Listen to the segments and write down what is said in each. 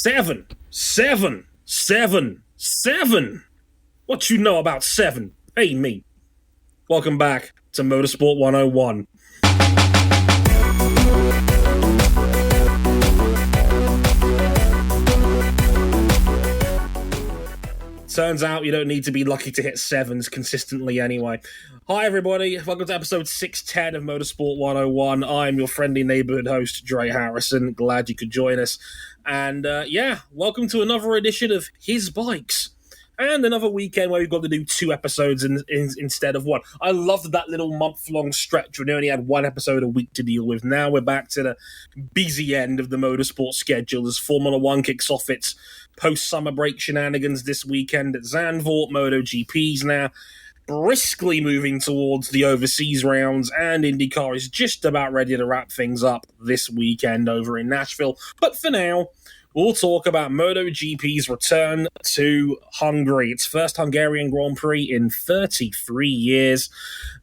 7. What you know about 7? Hey, me. Welcome back to Motorsport 101. Turns out you don't need to be lucky to hit 7s consistently anyway. Hi everybody, welcome to episode 610 of Motorsport 101. I'm your friendly neighborhood host, Dre Harrison. Glad you could join us. And welcome to another edition of His Bikes. And another weekend where we've got to do 2 episodes instead of 1. I loved that little month-long stretch when we only had 1 episode a week to deal with. Now we're back to the busy end of the motorsport schedule as Formula 1 kicks off its post-summer break shenanigans this weekend at Zandvoort. MotoGP's now briskly moving towards the overseas rounds, and IndyCar is just about ready to wrap things up this weekend over in Nashville. But for now, we'll talk about MotoGP's return to Hungary. Its first Hungarian Grand Prix in 33 years.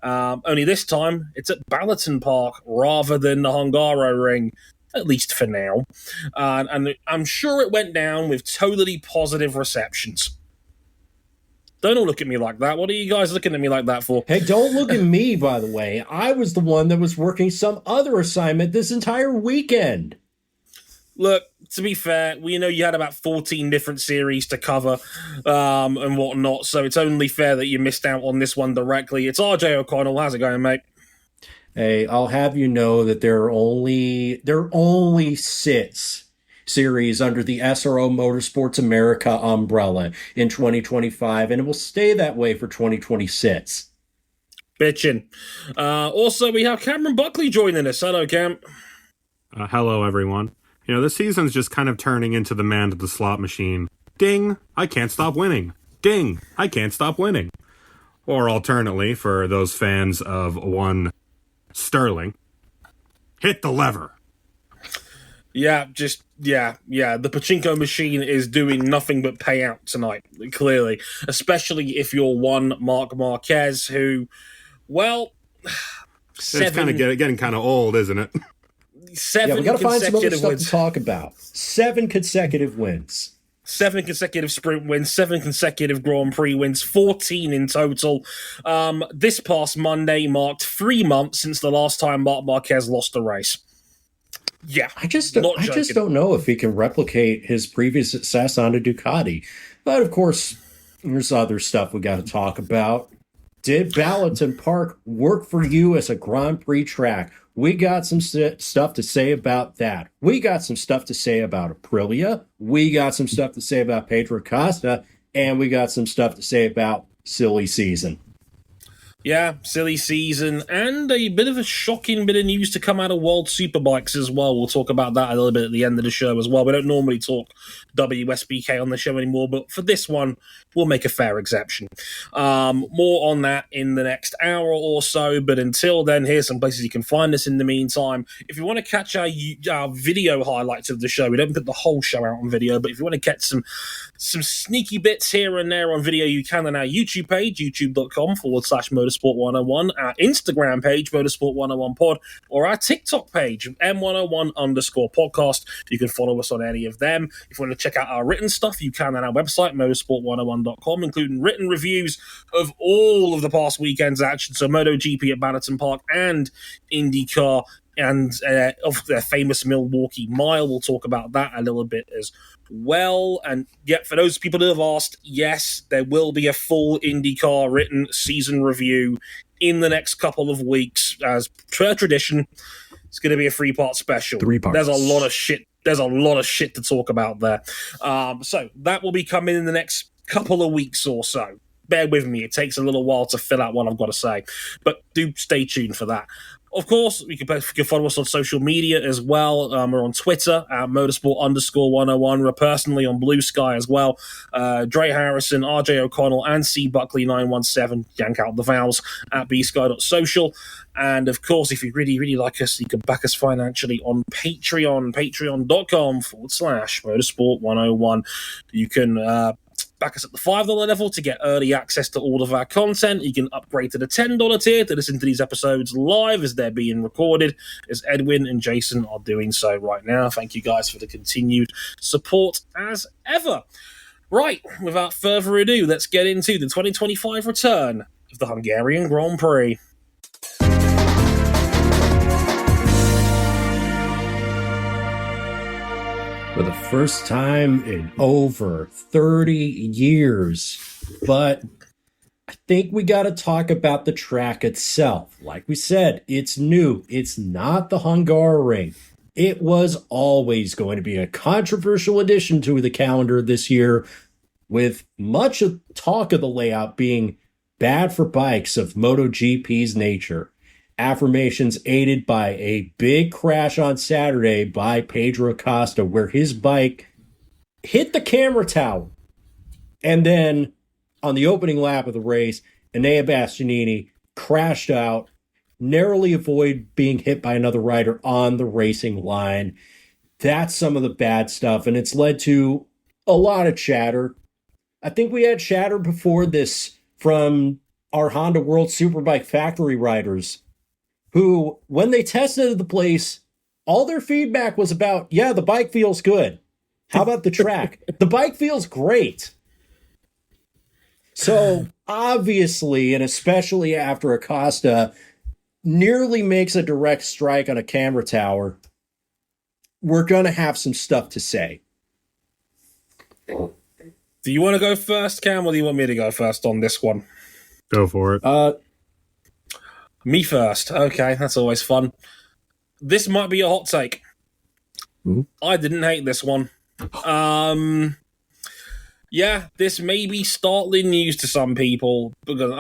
Only this time, it's at Balaton Park rather than the Hungaroring, at least for now. And I'm sure it went down with totally positive receptions. Don't all look at me like that. What are you guys looking at me like that for? Hey, don't look at me, by the way. I was the one that was working some other assignment this entire weekend. Look, to be fair, we know you had about 14 different series to cover and whatnot, so it's only fair that you missed out on this one directly. It's RJ O'Connell. How's it going, mate? Hey, I'll have you know that there are only 6 series under the SRO Motorsports America umbrella in 2025, and it will stay that way for 2026. Bitchin'. Also, we have Cameron Buckley joining us. Hello, Cam. Hello, everyone. You know, this season's just kind of turning into the man to the slot machine. Ding, I can't stop winning. Ding, I can't stop winning. Or alternately, for those fans of one Sterling, hit the lever. Yeah. The pachinko machine is doing nothing but pay out tonight, clearly. Especially if you're one Marc Marquez who, well, It's kind of getting kind of old, isn't it? 7 we got to find some other stuff wins. to talk about. 7 consecutive wins. 7 consecutive sprint wins, 7 consecutive Grand Prix wins, 14 in total. This past Monday marked 3 months since the last time Marc Marquez lost a race. Yeah, I just don't know if he can replicate his previous success on a Ducati. But of course, there's other stuff we got to talk about. Did Balaton Park work for you as a Grand Prix track? We got some stuff to say about that. We got some stuff to say about Aprilia. We got some stuff to say about Pedro Acosta. And we got some stuff to say about silly season. Yeah, silly season, and a bit of a shocking bit of news to come out of World Superbikes as well. We'll talk about that a little bit at the end of the show as well. We don't normally talk WSBK on the show anymore, but for this one, we'll make a fair exception. More on that in the next hour or so, but until then, here's some places you can find us in the meantime. If you want to catch our video highlights of the show, we don't put the whole show out on video, but if you want to catch some sneaky bits here and there on video, you can on our YouTube page, youtube.com/Motorsport 101, our Instagram page, Motorsport 101 Pod, or our TikTok page, M101_podcast. You can follow us on any of them. If you want to check out our written stuff, you can on our website, motorsport101.com, including written reviews of all of the past weekend's action, so MotoGP at Balaton Park and IndyCar, and of the famous Milwaukee Mile. We'll talk about that a little bit as well. And yeah, for those people who have asked, yes, there will be a full IndyCar written season review in the next couple of weeks. As per tradition, it's going to be a 3-part special. 3 parts. There's a lot of shit to talk about there. So that will be coming in the next couple of weeks or so. Bear with me. It takes a little while to fill out what I've got to say, but do stay tuned for that. Of course, you can follow us on social media as well. We're on Twitter at Motorsport_101. We're personally on Blue Sky as well. Dre Harrison, RJ O'Connell, and C Buckley 917. Yank out the vowels at bsky.social. And of course, if you really, really like us, you can back us financially on Patreon, patreon.com/Motorsport101. You can Back us at the $5 level to get early access to all of our content. You can upgrade to the $10 tier to listen to these episodes live as they're being recorded, as Edwin and Jason are doing so right now. Thank you guys for the continued support as ever. Right, without further ado, let's get into the 2025 return of the Hungarian Grand Prix. For the first time in over 30 years. But I think we got to talk about the track itself. Like we said, it's new. It's not the Hungaroring. It was always going to be a controversial addition to the calendar this year, with much of talk of the layout being bad for bikes of MotoGP's nature. Affirmations aided by a big crash on Saturday by Pedro Acosta, where his bike hit the camera tower. And then on the opening lap of the race, Enea Bastianini crashed out, narrowly avoided being hit by another rider on the racing line. That's some of the bad stuff, and it's led to a lot of chatter. I think we had chatter before this from our Honda World Superbike factory riders, who, when they tested the place, all their feedback was about, yeah, the bike feels good. How about the track? The bike feels great. So, obviously, and especially after Acosta nearly makes a direct strike on a camera tower, we're going to have some stuff to say. Do you want to go first, Cam, or do you want me to go first on this one? Go for it. Me first. Okay, that's always fun. This might be a hot take. Ooh. I didn't hate this one. Yeah, this may be startling news to some people, because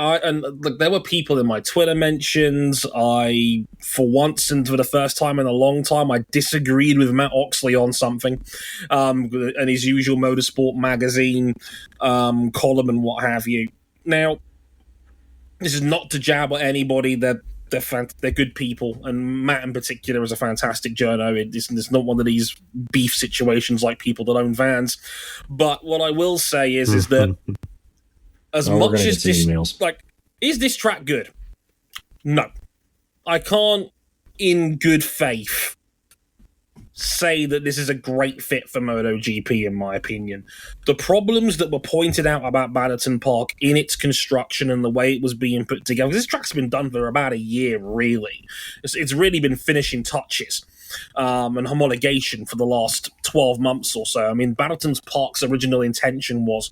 there were people in my Twitter mentions. I, for once and for the first time in a long time, I disagreed with Matt Oxley on something, and his usual motorsport magazine column and what have you. Now, this is not to jab at anybody. They're good people, and Matt in particular is a fantastic journo. It's not one of these beef situations like people that own vans. But what I will say is that as much as this, is this track good? No, I can't, in good faith, say that this is a great fit for MotoGP, in my opinion. The problems that were pointed out about Balaton Park in its construction and the way it was being put together, because this track's been done for about a year, really. It's really been finishing touches and homologation for the last 12 months or so. I mean, Balaton Park's original intention was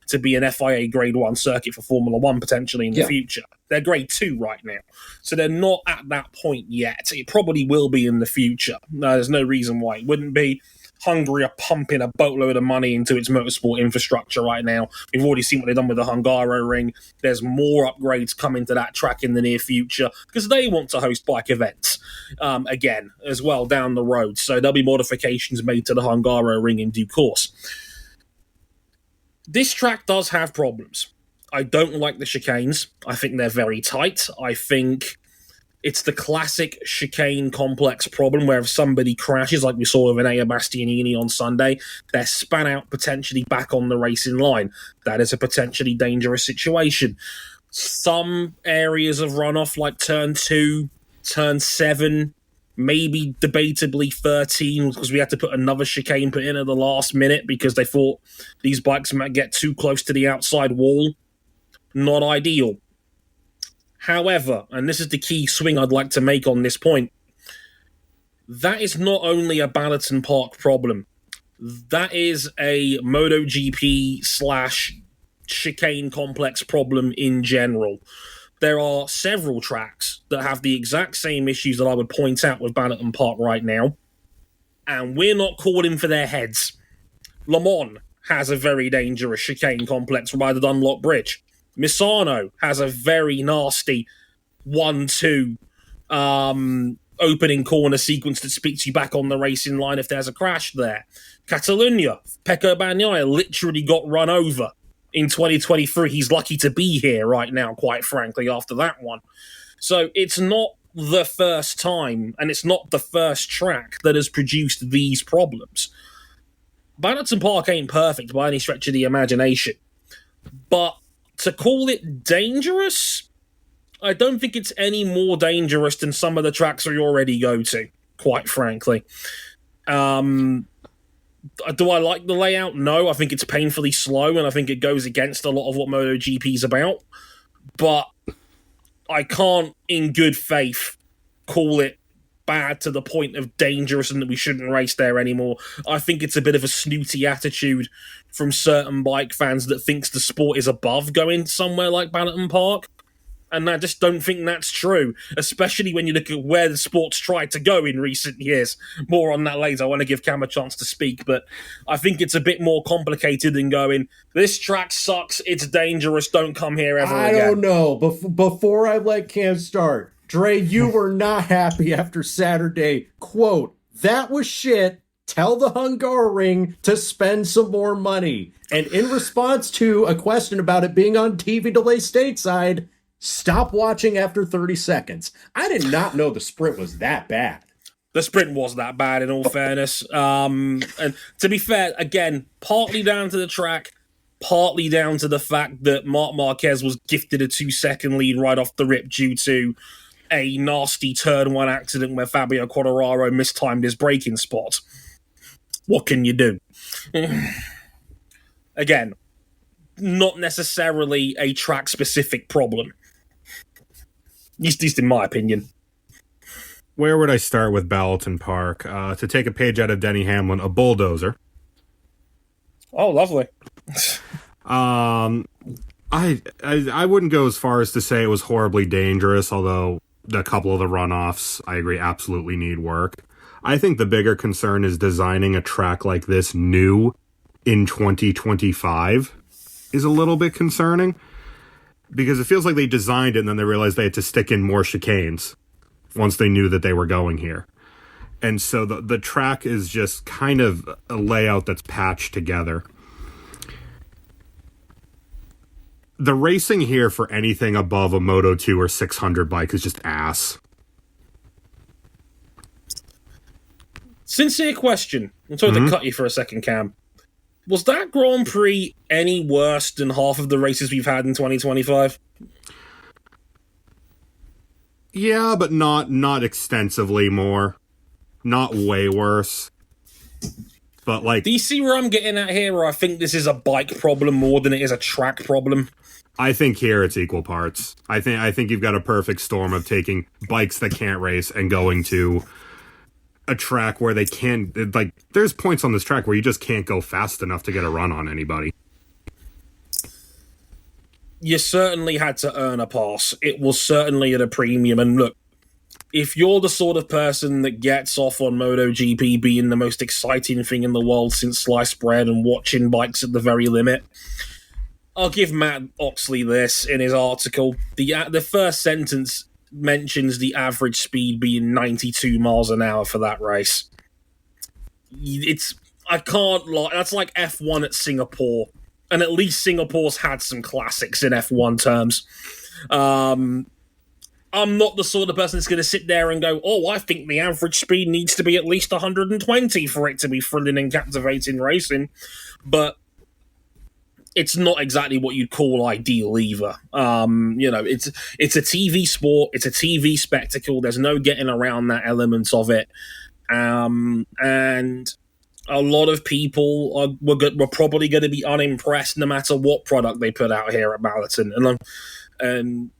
to be an FIA Grade 1 circuit for Formula 1 potentially in the future. They're Grade 2 right now. So they're not at that point yet. It probably will be in the future. No, there's no reason why it wouldn't be. Hungary are pumping a boatload of money into its motorsport infrastructure right now. We've already seen what they've done with the Hungaroring. There's more upgrades coming to that track in the near future because they want to host bike events again as well down the road. So there'll be modifications made to the Hungaroring in due course. This track does have problems. I don't like the chicanes. I think they're very tight. I think it's the classic chicane complex problem where if somebody crashes, like we saw with Enea Bastianini on Sunday, they're span out potentially back on the racing line. That is a potentially dangerous situation. Some areas of runoff, like turn 2, turn 7, maybe debatably 13, because we had to put another chicane put in at the last minute because they thought these bikes might get too close to the outside wall. Not ideal. However, and this is the key swing I'd like to make on this point, that is not only a Balaton Park problem. That is a MotoGP / chicane complex problem in general. There are several tracks that have the exact same issues that I would point out with Balaton Park right now, and we're not calling for their heads. Le Mans has a very dangerous chicane complex by the Dunlop Bridge. Misano has a very nasty 1-2 opening corner sequence that speaks you back on the racing line if there's a crash there. Catalunya, Pecco Bagnaia literally got run over in 2023. He's lucky to be here right now, quite frankly, after that one. So it's not the first time, and it's not the first track that has produced these problems. Balaton Park ain't perfect by any stretch of the imagination. But to call it dangerous, I don't think it's any more dangerous than some of the tracks we already go to, quite frankly. Do I like the layout? No, I think it's painfully slow, and I think it goes against a lot of what MotoGP is about. But I can't, in good faith, call it bad to the point of dangerous and that we shouldn't race there anymore. I think it's a bit of a snooty attitude from certain bike fans that thinks the sport is above going somewhere like Balaton Park. And I just don't think that's true, especially when you look at where the sport's tried to go in recent years. More on that later. I want to give Cam a chance to speak, but I think it's a bit more complicated than going, this track sucks, it's dangerous, don't come here ever again. I don't know. Before I let Cam start, Dre, you were not happy after Saturday. Quote, that was shit. Tell the Hungaroring to spend some more money. And in response to a question about it being on TV delay stateside, stop watching after 30 seconds. I did not know the sprint was that bad. The sprint was that bad, in all fairness. And to be fair, again, partly down to the track, partly down to the fact that Marc Marquez was gifted a 2-second lead right off the rip due to a nasty turn one accident where Fabio Quartararo mistimed his braking spot. What can you do? Again, not necessarily a track-specific problem. At least in my opinion. Where would I start with Balaton Park? To take a page out of Denny Hamlin, a bulldozer. Oh, lovely. I wouldn't go as far as to say it was horribly dangerous, although a couple of the runoffs, I agree, absolutely need work. I think the bigger concern is designing a track like this new in 2025 is a little bit concerning. Because it feels like they designed it and then they realized they had to stick in more chicanes once they knew that they were going here. And so the track is just kind of a layout that's patched together. The racing here for anything above a Moto 2 or 600 bike is just ass. Sincere question. I'm sorry to cut you for a second, Cam. Was that Grand Prix any worse than half of the races we've had in 2025? Yeah, but not extensively more. Not way worse. But like, do you see where I'm getting at here? Or I think this is a bike problem more than it is a track problem. I think here it's equal parts. I think you've got a perfect storm of taking bikes that can't race and going to a track where they can, like, there's points on this track where you just can't go fast enough to get a run on anybody. You certainly had to earn a pass. It was certainly at a premium. And look, if you're the sort of person that gets off on MotoGP being the most exciting thing in the world since sliced bread and watching bikes at the very limit, I'll give Matt Oxley this in his article. The first sentence mentions the average speed being 92 miles an hour for that race. I can't lie, that's like F1 at Singapore, and at least Singapore's had some classics in F1 terms. I'm not the sort of person that's going to sit there and go, oh, I think the average speed needs to be at least 120 for it to be thrilling and captivating racing, but it's not exactly what you'd call ideal either. It's a TV sport. It's a TV spectacle. There's no getting around that element of it. And a lot of people were probably going to be unimpressed no matter what product they put out here at Balaton. And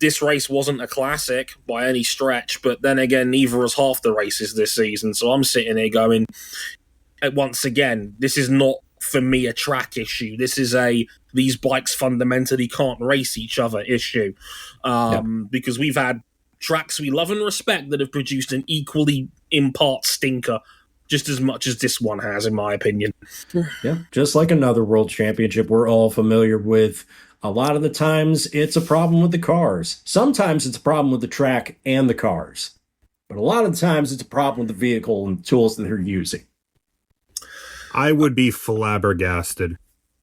this race wasn't a classic by any stretch, but then again, neither was half the races this season. So I'm sitting here going, once again, this is not, for me, a track issue. This is these bikes fundamentally can't race each other issue. Because we've had tracks we love and respect that have produced an equally, in part, stinker just as much as this one has, in my opinion. Yeah, just like another world championship we're all familiar with. A lot of the times it's a problem with the cars. Sometimes it's a problem with the track and the cars. But a lot of the times it's a problem with the vehicle and the tools that they're using. I would be flabbergasted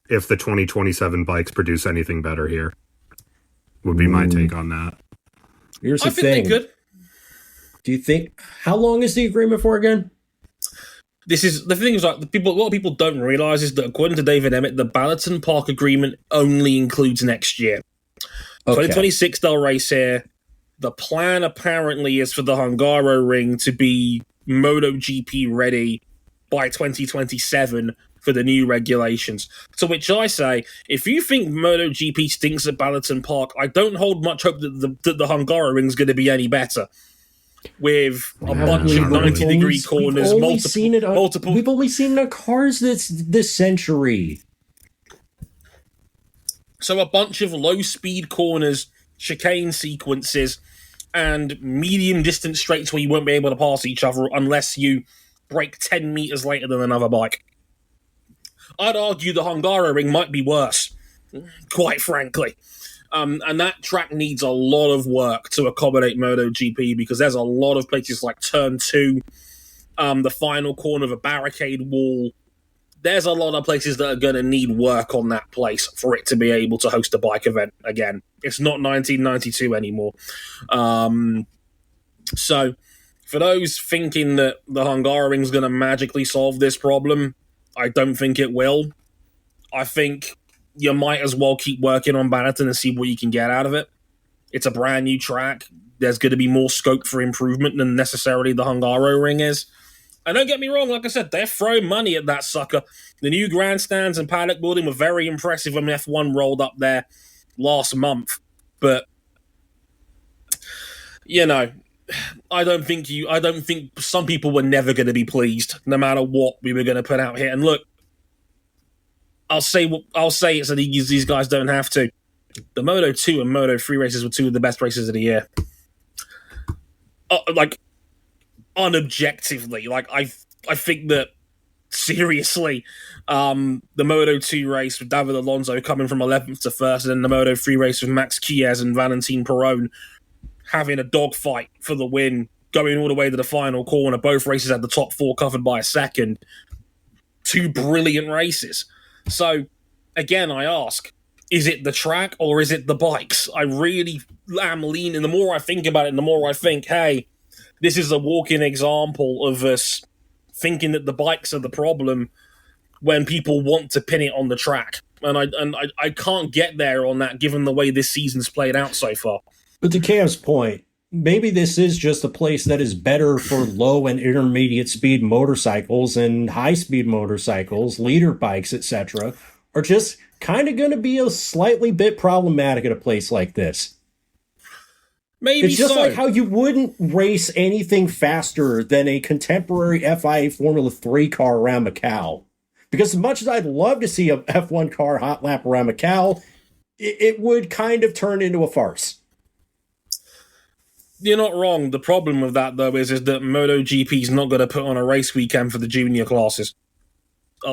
if the 2027 bikes produce anything better here. Would be my take on that. Here's the thing. They could. Do you think, how long is the agreement for again? this is the thing is like a lot of people don't realize is that according to David Emmett, the Balaton Park agreement only includes next year. Okay. 2026 they'll race here. The plan apparently is for the Hungaroring to be MotoGP ready by 2027 for the new regulations. To which I say, if you think MotoGP stinks at Balaton Park, I don't hold much hope that the Hungaroring is going to be any better. With a bunch of 90-degree corners, multiple. We've only seen the cars this century. So a bunch of low-speed corners, chicane sequences, and medium-distance straights where you won't be able to pass each other unless you brake 10 meters later than another bike. I'd argue the Hungaroring might be worse, quite frankly. And that track needs a lot of work to accommodate MotoGP because there's a lot of places like Turn 2, the final corner of a barricade wall. There's a lot of places that are going to need work on that place for it to be able to host a bike event again. It's not 1992 anymore. So, for those thinking that the Hungaroring is going to magically solve this problem, I don't think it will. I think you might as well keep working on Balaton and see what you can get out of it. It's a brand new track. There's going to be more scope for improvement than necessarily the Hungaroring is. And don't get me wrong, like I said, they're throwing money at that sucker. The new grandstands and paddock building were very impressive when F1 rolled up there last month. But, you know, I don't think some people were never going to be pleased, no matter what we were going to put out here. And look, I'll say it so these guys don't have to. The Moto 2 and Moto 3 races were two of the best races of the year. Unobjectively, I think that seriously, the Moto 2 race with David Alonso coming from 11th to 1st, and then the Moto 3 race with Max Chies and Valentin Perron having a dogfight for the win, going all the way to the final corner. Both races had the top four covered by a second. Two brilliant races. So, again, I ask, is it the track or is it the bikes? I really am leaning. The more I think about it, the more I think, hey, this is a walking example of us thinking that the bikes are the problem when people want to pin it on the track. And I can't get there on that given the way this season's played out so far. But to Cam's point, maybe this is just a place that is better for low and intermediate speed motorcycles and high speed motorcycles, leader bikes, etc., are just kind of going to be a slightly bit problematic at a place like this. Maybe it's just so. like how you wouldn't race anything faster than a contemporary FIA Formula 3 car around Macau. Because as much as I'd love to see a F1 car hot lap around Macau, it would kind of turn into a farce. You're not wrong. The problem with that, though, is that MotoGP's not going to put on a race weekend for the junior classes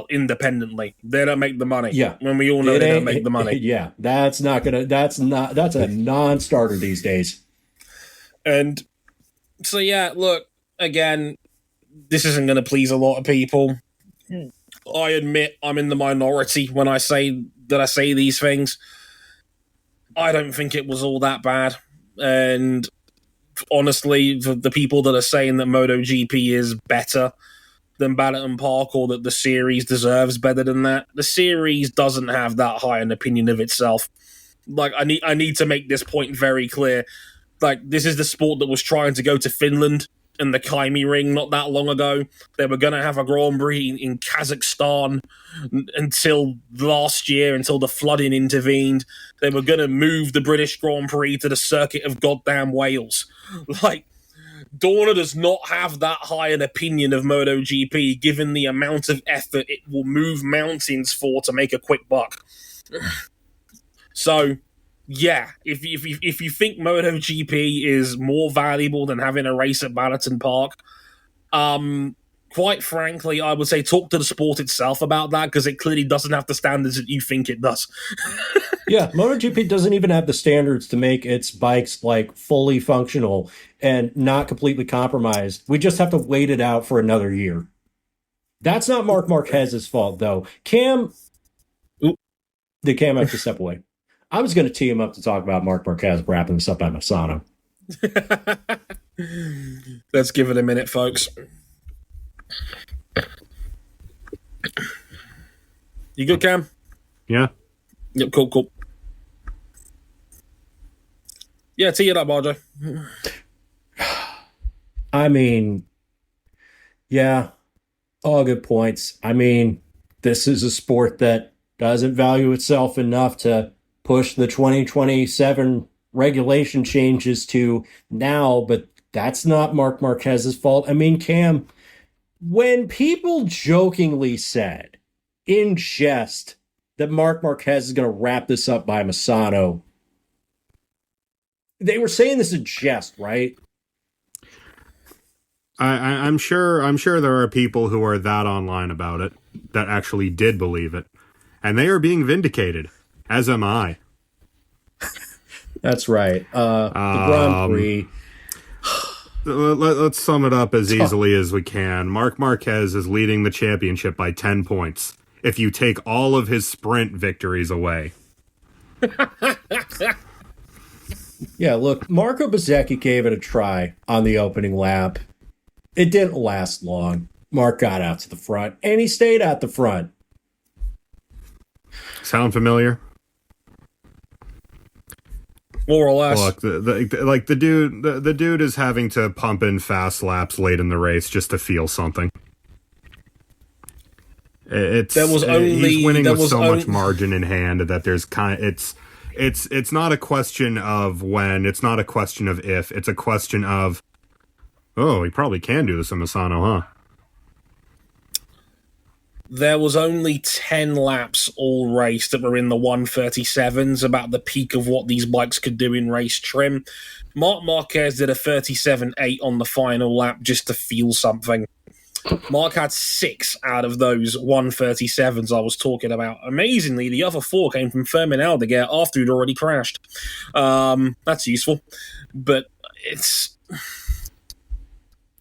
independently. They don't make the money. Yeah. When we all know they don't make the money. Yeah, that's a non-starter these days. And so, yeah, look, again, this isn't going to please a lot of people. I admit I'm in the minority when I say these things. I don't think it was all that bad. And honestly, for the people that are saying that MotoGP is better than Balaton Park or that the series deserves better than that, the series doesn't have that high an opinion of itself. Like, I need to make this point very clear. Like, this is the sport that was trying to go to Finland and the Kaimi Ring not that long ago. They were going to have a Grand Prix in Kazakhstan until last year, until the flooding intervened. They were going to move the British Grand Prix to the circuit of goddamn Wales. Like, Dorna does not have that high an opinion of MotoGP, given the amount of effort it will move mountains for to make a quick buck. So, yeah, if you think MotoGP is more valuable than having a race at Balaton Park, quite frankly, I would say talk to the sport itself about that, because it clearly doesn't have the standards that you think it does. Yeah, MotoGP doesn't even have the standards to make its bikes like fully functional and not completely compromised. We just have to wait it out for another year. That's not Marc Marquez's fault, though. Cam have to step away. I was going to tee him up to talk about Marc Marquez wrapping this up at Masano. Let's give it a minute, folks. You good, Cam? Yeah. Yep, cool. Yeah, tee it up, RJ. I mean, yeah, all good points. I mean, this is a sport that doesn't value itself enough to push the 2027 regulation changes to now, but that's not Marc Marquez's fault. I mean, Cam, when people jokingly said in jest that Marc Marquez is going to wrap this up by Misano, they were saying this in jest, right? I'm sure there are people who are that online about it that actually did believe it, and they are being vindicated, as am I. That's right. The Grand Prix. Let's sum it up as easily as we can. Marc Marquez is leading the championship by 10 points if you take all of his sprint victories away. Yeah, look, Marco Bezzecchi gave it a try on the opening lap. It didn't last long. Mark got out to the front, and he stayed at the front. Sound familiar? More or less. Look, the dude is having to pump in fast laps late in the race just to feel something. He's winning with so much margin in hand that there's it's not a question of when, it's not a question of if, it's a question of, oh, he probably can do this in Misano, huh? There was only 10 laps all race that were in the 137s, about the peak of what these bikes could do in race trim. Marc Marquez did a 37.8 on the final lap just to feel something. Mark had 6 out of those 137s I was talking about. Amazingly, the other 4 came from Fermin Aldeguer after he'd already crashed. That's useful. But it's Look,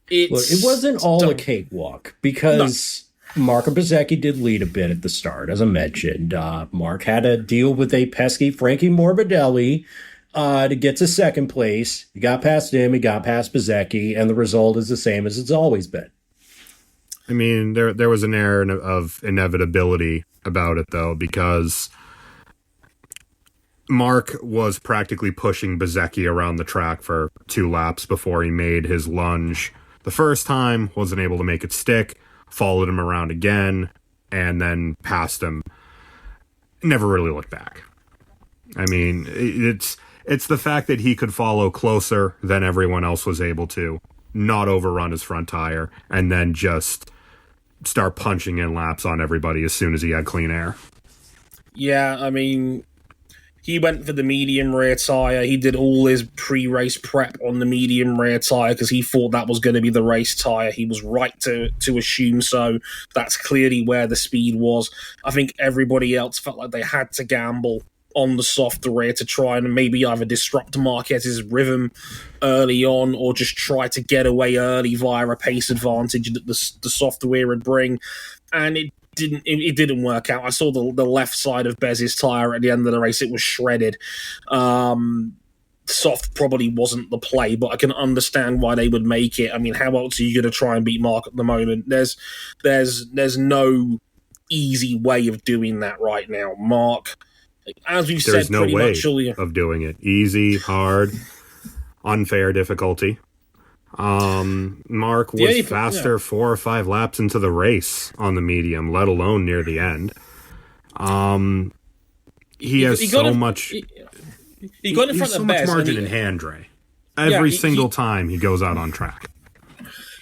it wasn't all a cakewalk because Marco Bezzecchi did lead a bit at the start, as I mentioned. Mark had to deal with a pesky Frankie Morbidelli to get to second place. He got past him, he got past Bezzecchi, and the result is the same as it's always been. I mean, there was an air of inevitability about it, though, because Mark was practically pushing Bezzecchi around the track for 2 laps before he made his lunge. The first time, wasn't able to make it stick, followed him around again, and then passed him. Never really looked back. I mean, it's the fact that he could follow closer than everyone else was able to, not overrun his front tire, and then just start punching in laps on everybody as soon as he had clean air. Yeah, I mean, he went for the medium rear tyre. He did all his pre-race prep on the medium rear tyre because he thought that was going to be the race tyre. He was right to assume so. That's clearly where the speed was. I think everybody else felt like they had to gamble on the soft rear to try and maybe either disrupt Marquez's rhythm early on or just try to get away early via a pace advantage that the soft rear would bring. And it didn't work out. I saw the left side of Bez's tyre at the end of the race. It was shredded. Soft probably wasn't the play, but I can understand why they would make it. I mean, how else are you going to try and beat Mark at the moment? There's no easy way of doing that right now. Mark, as we've said, there's no pretty way much of doing it. Easy, hard, unfair difficulty. Mark was faster 4 or 5 laps into the race on the medium, let alone near the end. He has so much margin in hand, Dre. Every single time he goes out on track.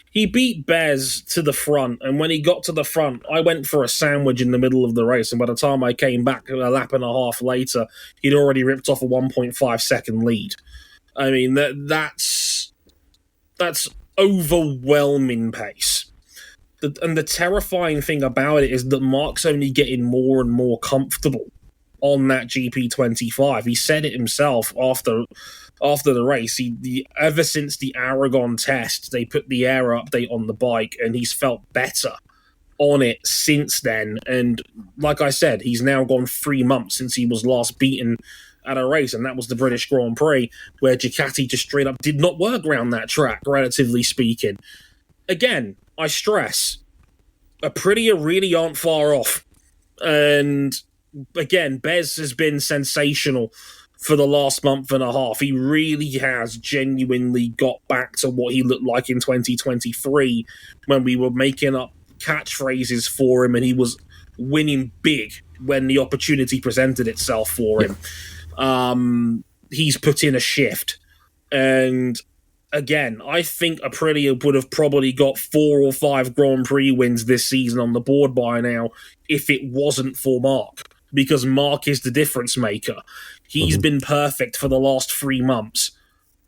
He beat Bez to the front, and when he got to the front, I went for a sandwich in the middle of the race, and by the time I came back a lap and a half later, he'd already ripped off a 1.5 second lead. I mean, that's overwhelming pace. And the terrifying thing about it is that Mark's only getting more and more comfortable on that GP25. He said it himself after the race. Ever since the Aragon test, they put the air update on the bike, and he's felt better on it since then. And like I said, he's now gone 3 months since he was last beaten at a race, and that was the British Grand Prix, where Ducati just straight up did not work around that track, relatively speaking. Again, I stress, Aprilia really aren't far off And again, Bez has been sensational for the last month and a half. He really has genuinely got back to what he looked like in 2023 when we were making up catchphrases for him and he was winning big when the opportunity presented itself for him. He's put in a shift. And again, I think Aprilia would have probably got 4 or 5 Grand Prix wins this season on the board by now if it wasn't for Marc, because Marc is the difference maker. He's been perfect for the last 3 months.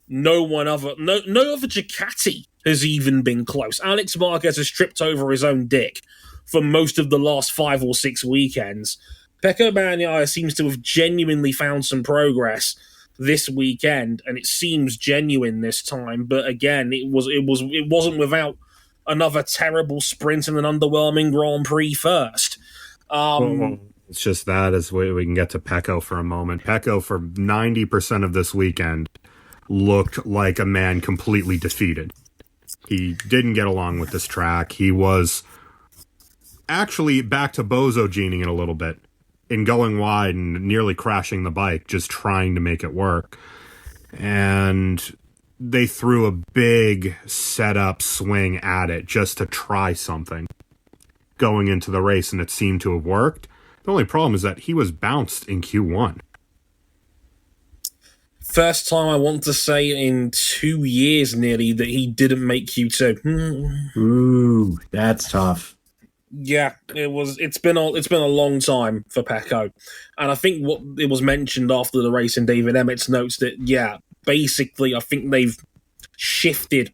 No other Ducati has even been close. Alex Marquez has tripped over his own dick for most of the last 5 or 6 weekends. Pecco Bagnaia seems to have genuinely found some progress this weekend, and it seems genuine this time. But again, it wasn't without another terrible sprint and an underwhelming Grand Prix first. It's just that as we can get to Pecco for a moment. Pecco, for 90% of this weekend, looked like a man completely defeated. He didn't get along with this track. He was actually back to bozo-gening it a little bit in going wide and nearly crashing the bike, just trying to make it work. And they threw a big setup swing at it just to try something going into the race, and it seemed to have worked. The only problem is that he was bounced in Q1. First time I want to say in 2 years nearly that he didn't make Q2. Ooh, that's tough. Yeah, it's been a long time for Pecco. And I think what it was mentioned after the race in David Emmett's notes that, basically I think they've shifted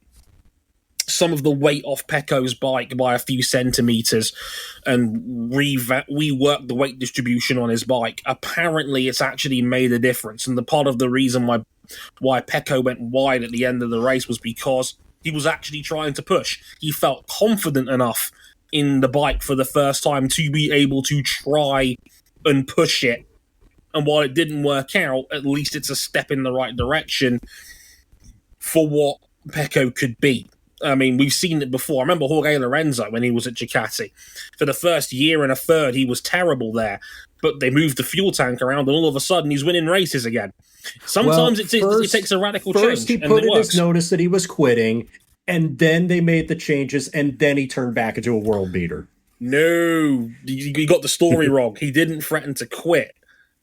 some of the weight off Pecco's bike by a few centimeters and reworked the weight distribution on his bike. Apparently, it's actually made a difference. And the part of the reason why Pecco went wide at the end of the race was because he was actually trying to push. He felt confident enough in the bike for the first time to be able to try and push it. And while it didn't work out, at least it's a step in the right direction for what Pecco could be. I mean, we've seen it before. I remember Jorge Lorenzo when he was at Ducati. For the first year and a third, he was terrible there. But they moved the fuel tank around, and all of a sudden, he's winning races again. Sometimes it takes a radical change. First, he put in his notice that he was quitting, and then they made the changes, and then he turned back into a world beater. No, you got the story wrong. He didn't threaten to quit.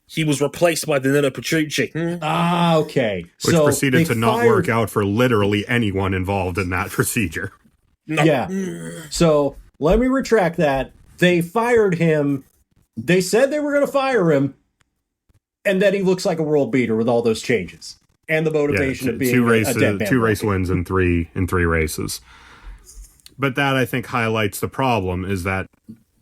He was replaced by Danilo Petrucci. Ah, okay. Which proceeded to not work out for literally anyone involved in that procedure. No. Yeah. So let me retract that. They fired him. They said they were going to fire him. And then he looks like a world beater with all those changes. And the motivation of being two race wins in three races. But that, I think, highlights the problem is that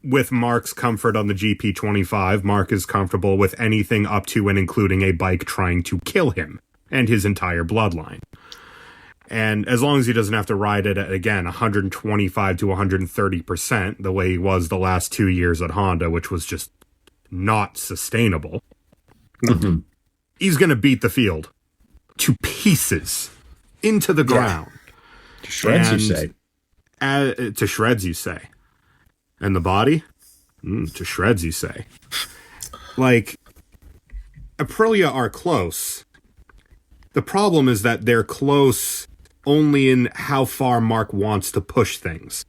with Marc's comfort on the GP25, Marc is comfortable with anything up to and including a bike trying to kill him and his entire bloodline. And as long as he doesn't have to ride it at, again, 125 to 130%, the way he was the last 2 years at Honda, which was just not sustainable, he's going to beat the field to pieces, into the ground. To shreds, you say. To shreds, you say. And the body? To shreds, you say. Like, Aprilia are close. The problem is that they're close only in how far Marc wants to push things.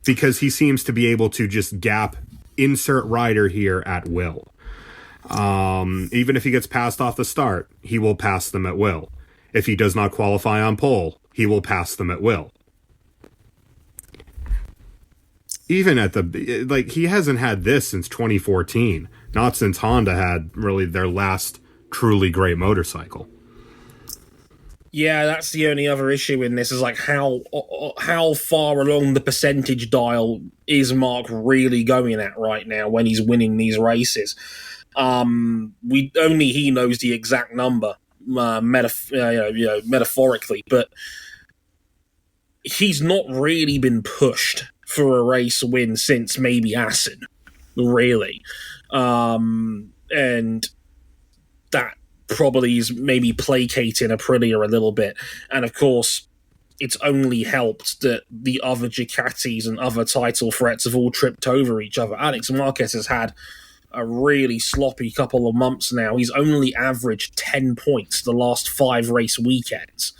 Because he seems to be able to just gap insert rider here at will. Even if he gets passed off the start, he will pass them at will. If he does not qualify on pole, he will pass them at will. Even at he hasn't had this since 2014. Not since Honda had really their last truly great motorcycle. Yeah, that's the only other issue in this is like how far along the percentage dial is Marc really going at right now when he's winning these races. He knows the exact number, metaphorically, but he's not really been pushed for a race win since maybe Assen, really. And that probably is maybe placating Aprilia a little bit. And of course, it's only helped that the other Ducatis and other title threats have all tripped over each other. Alex Marquez has had a really sloppy couple of months now. He's only averaged 10 points the last 5 race weekends.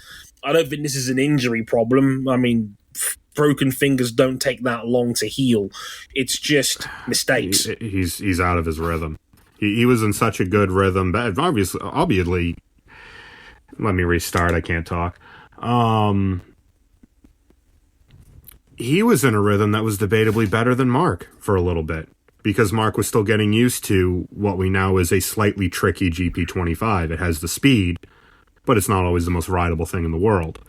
I don't think this is an injury problem. I mean, broken fingers don't take that long to heal. It's just mistakes. He's out of his rhythm. He was in such a good rhythm, but obviously, let me restart. I can't talk. He was in a rhythm that was debatably better than Marc for a little bit, because Marc was still getting used to what we know is a slightly tricky GP25. It has the speed, but it's not always the most rideable thing in the world.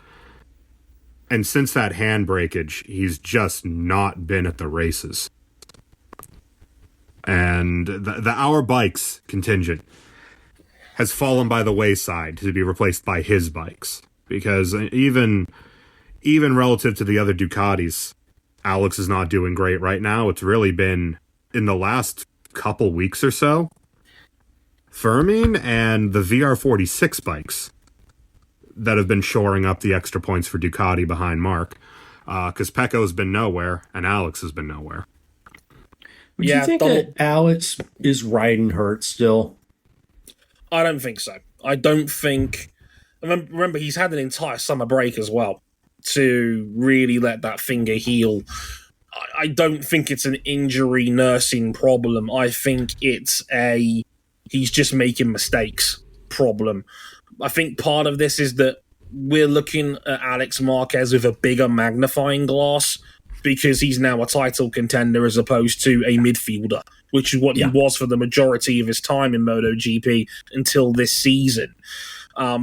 And since that hand breakage, he's just not been at the races. And the Our Bikes contingent has fallen by the wayside to be replaced by his bikes. Because even relative to the other Ducatis, Alex is not doing great right now. It's really been, in the last couple weeks or so, Fermin and the VR46 bikes that have been shoring up the extra points for Ducati behind Marc. Because Pecco's been nowhere, and Alex has been nowhere. Do you think that Alex is riding hurt still? I don't think so. I don't think... Remember, he's had an entire summer break as well to really let that finger heal. I don't think it's an injury nursing problem. I think it's he's just making mistakes problem. I think part of this is that we're looking at Alex Marquez with a bigger magnifying glass because he's now a title contender as opposed to a midfielder, which is what he was for the majority of his time in MotoGP until this season.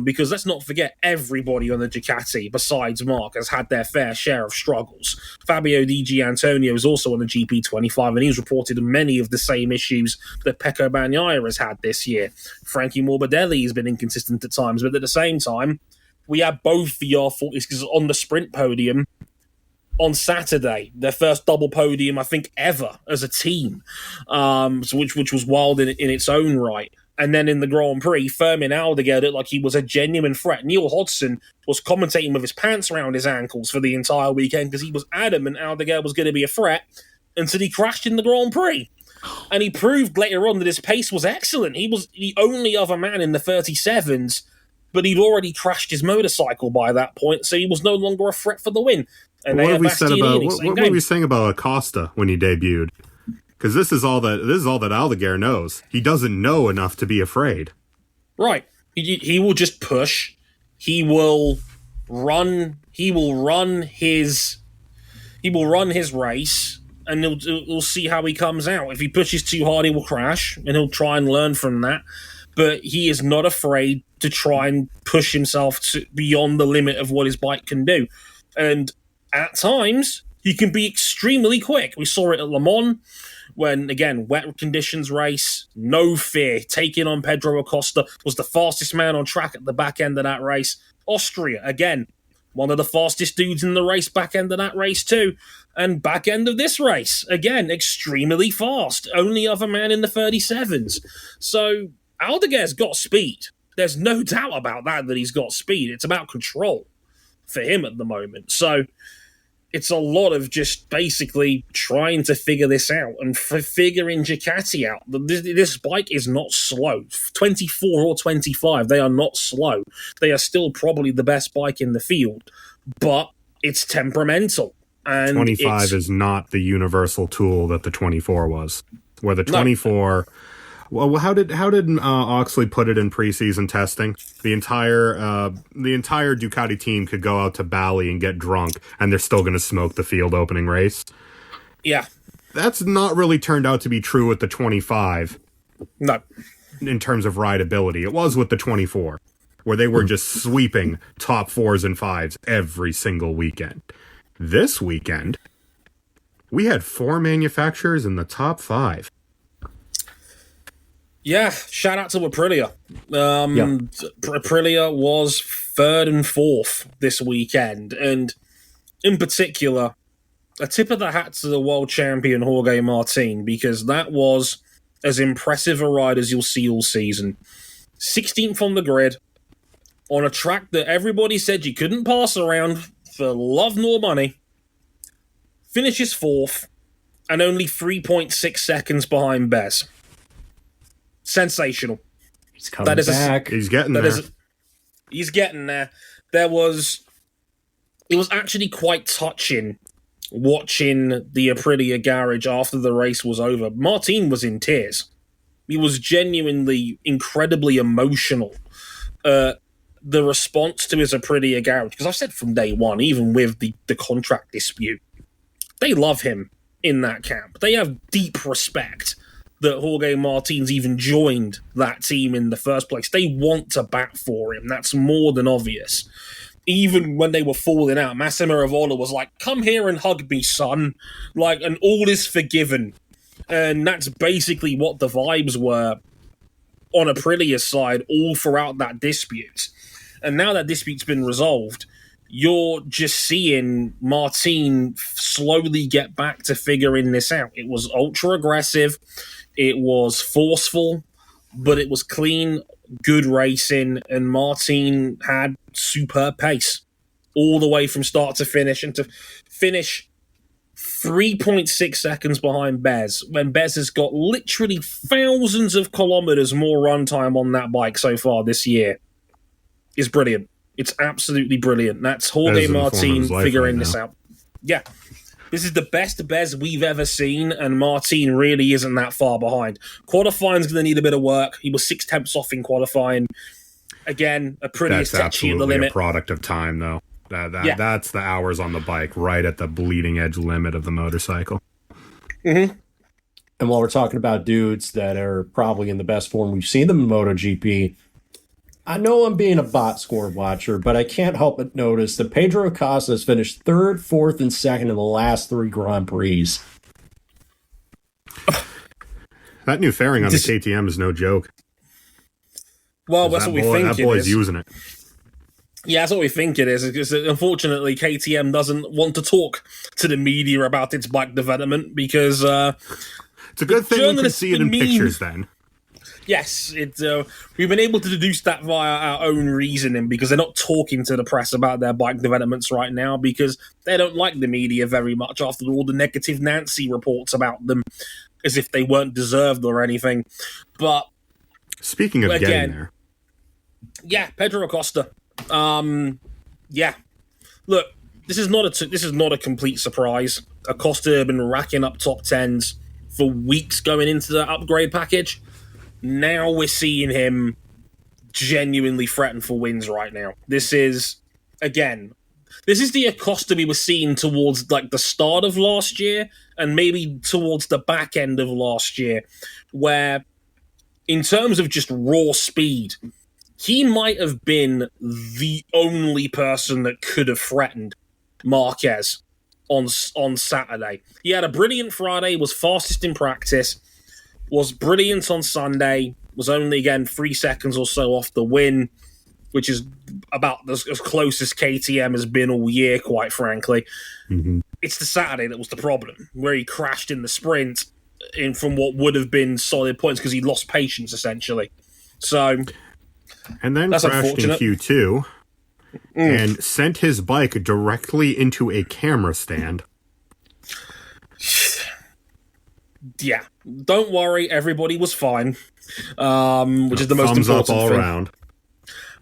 Because let's not forget, everybody on the Ducati, besides Marc, has had their fair share of struggles. Fabio Di Giannantonio is also on the GP25, and he's reported many of the same issues that Pecco Bagnaia has had this year. Frankie Morbidelli has been inconsistent at times, but at the same time, we had both VR46s on the sprint podium on Saturday, their first double podium, I think, ever as a team, which was wild in its own right. And then in the Grand Prix, Fermin Aldeguer looked like he was a genuine threat. Neil Hodgson was commentating with his pants around his ankles for the entire weekend because he was adamant Aldeguer was going to be a threat until he crashed in the Grand Prix. And he proved later on that his pace was excellent. He was the only other man in the 37s, but he'd already crashed his motorcycle by that point, so he was no longer a threat for the win. And what were we saying about Acosta when he debuted? Because this is all that Aldeguer knows. He doesn't know enough to be afraid. Right. He will just push. He will run his race, and he'll see how he comes out. If he pushes too hard, he will crash, and he'll try and learn from that. But he is not afraid to try and push himself beyond the limit of what his bike can do. And at times, he can be extremely quick. We saw it at Le Mans when, again, wet conditions race, no fear, taking on Pedro Acosta, was the fastest man on track at the back end of that race. Austria, again, one of the fastest dudes in the race, back end of that race too. And back end of this race, again, extremely fast. Only other man in the 37s. So Aldeguer's got speed. There's no doubt about that he's got speed. It's about control for him at the moment. So it's a lot of just basically trying to figure this out and figuring Ducati out. This bike is not slow. 24 or 25, they are not slow. They are still probably the best bike in the field, but it's temperamental. And 25 is not the universal tool that the 24 was. Where the 24... No. Well, how did Oxley put it in preseason testing? The entire Ducati team could go out to Bali and get drunk, and they're still going to smoke the field opening race. Yeah, that's not really turned out to be true with the 25. No, in terms of rideability, it was with the 24, where they were just sweeping top 4s and 5s every single weekend. This weekend, we had 4 manufacturers in the top 5. Yeah, shout out to Aprilia. Aprilia was 3rd and 4th this weekend, and in particular, a tip of the hat to the world champion Jorge Martin, because that was as impressive a ride as you'll see all season. 16th on the grid, on a track that everybody said you couldn't pass around for love nor money, finishes 4th, and only 3.6 seconds behind Bez. Sensational. He's coming back. He's getting there. He's getting there. It was actually quite touching watching the Aprilia garage after the race was over. Martin was in tears. He was genuinely incredibly emotional. The response to his Aprilia garage, because I've said from day one, even with the contract dispute, they love him in that camp. They have deep respect that Jorge Martin's even joined that team in the first place. They want to bat for him. That's more than obvious. Even when they were falling out, Massimo Rivola was like, come here and hug me, son. Like, and all is forgiven. And that's basically what the vibes were on Aprilia's side all throughout that dispute. And now that dispute's been resolved, you're just seeing Martin slowly get back to figuring this out. It was ultra aggressive, it was forceful, but it was clean, good racing, and Martin had superb pace all the way from start to finish, and to finish 3.6 seconds behind Bez, when Bez has got literally thousands of kilometers more runtime on that bike so far this year, is brilliant. It's absolutely brilliant. That's Jorge Martin figuring this out. Yeah. This is the best Bez we've ever seen, and Martin really isn't that far behind. Qualifying's going to need a bit of work. He was 6/10 off in qualifying. Again, a pretty sketchy at the limit. That's absolutely a product of time, though. That's the hours on the bike, right at the bleeding edge limit of the motorcycle. Mm-hmm. And while we're talking about dudes that are probably in the best form we've seen them in MotoGP, I know I'm being a bot score watcher, but I can't help but notice that Pedro Acosta has finished 3rd, 4th, and 2nd in the last 3 Grand Prix. That new fairing on the KTM is no joke. Well, that's what we think that boy's using it. Yeah, that's what we think it is. Because unfortunately, KTM doesn't want to talk to the media about its bike development because it's a good thing we can see it in pictures then. Yes, we've been able to deduce that via our own reasoning because they're not talking to the press about their bike developments right now because they don't like the media very much after all the negative Nancy reports about them as if they weren't deserved or anything. But speaking of getting there. Yeah, Pedro Acosta. Yeah. Look, this is not a complete surprise. Acosta had been racking up top 10s for weeks going into the upgrade package. Now we're seeing him genuinely threaten for wins right now. This is the Acosta we were seeing towards like the start of last year and maybe towards the back end of last year, where in terms of just raw speed, he might have been the only person that could have threatened Marquez on Saturday. He had a brilliant Friday, was fastest in practice, was brilliant on Sunday, was only, again, 3 seconds or so off the win, which is about as close as KTM has been all year, quite frankly. Mm-hmm. It's the Saturday that was the problem, where he crashed in the sprint from what would have been solid points because he lost patience, essentially. So, and then crashed in Q2 and sent his bike directly into a camera stand. Yeah, don't worry, everybody was fine, which is the most thumbs important up all thing. Around.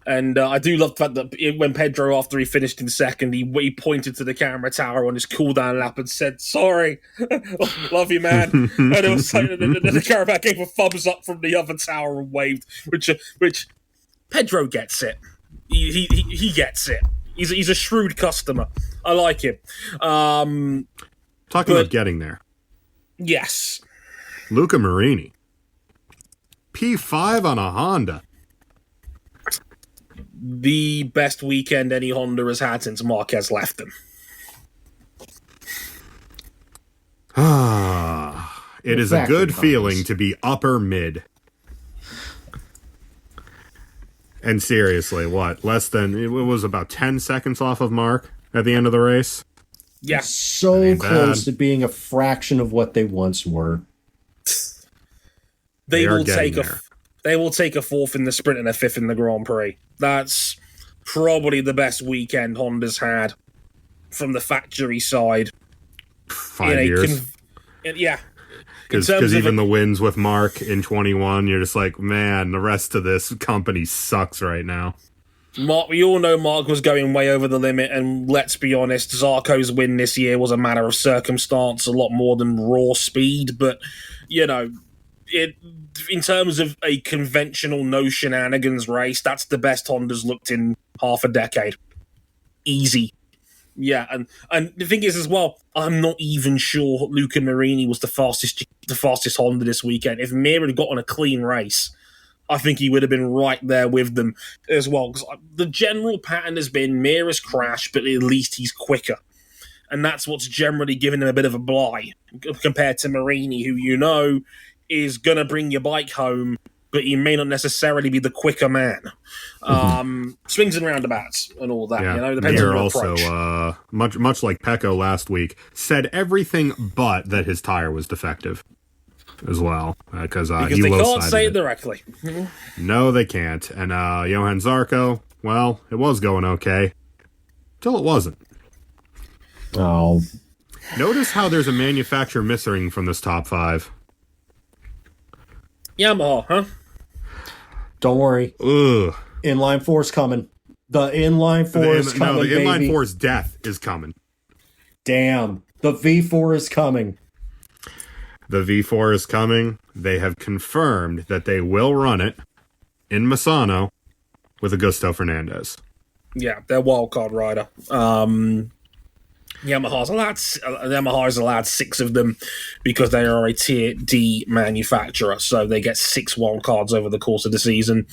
And I do love the fact that when Pedro, after he finished in second, he pointed to the camera tower on his cooldown lap and said, "Sorry, love you, man." And it was like the camera gave a thumbs up from the other tower and waved, which Pedro gets it. He gets it. He's a shrewd customer. I like him. Talking about getting there. Yes. Luca Marini. P5 on a Honda. The best weekend any Honda has had since Marquez left them. It is a good feeling to be upper mid. And seriously, what? It was about 10 seconds off of Mark at the end of the race? Yeah. So close to being a fraction of what they once were. They will take a fourth in the sprint and a fifth in the Grand Prix. That's probably the best weekend Honda's had from the factory side. 5 years. Yeah. Because even the wins with Marc in 21, you're just like, man, the rest of this company sucks right now. Marc, we all know Marc was going way over the limit, and let's be honest, Zarco's win this year was a matter of circumstance, a lot more than raw speed, but, you know, in terms of a conventional no shenanigans race, that's the best Honda's looked in half a decade. Easy. Yeah, and the thing is as well, I'm not even sure Luca Marini was the fastest Honda this weekend. If Mir had gotten a clean race, I think he would have been right there with them as well. Because the general pattern has been Mir has crashed, but at least he's quicker. And that's what's generally given him a bit of a bly compared to Marini, who you know is going to bring your bike home, but he may not necessarily be the quicker man. Swings and roundabouts and all that, you know, depends on your approach. Also, much like Pecco last week, said everything but that his tire was defective as well. Because they can't say it directly. No, they can't. And Johann Zarco, well, it was going okay. Till it wasn't. Oh. Notice how there's a manufacturer missing from this top 5. Yamaha, huh? Don't worry. Ugh. Inline 4's coming. The inline 4 is coming, the inline baby. 4's death is coming. Damn. The V4 is coming. The V4 is coming. They have confirmed that they will run it in Misano with Augusto Fernandez. Yeah, they're wildcard rider. Yamaha's allowed 6 of them because they are a Tier D manufacturer, so they get 6 wildcards over the course of the season.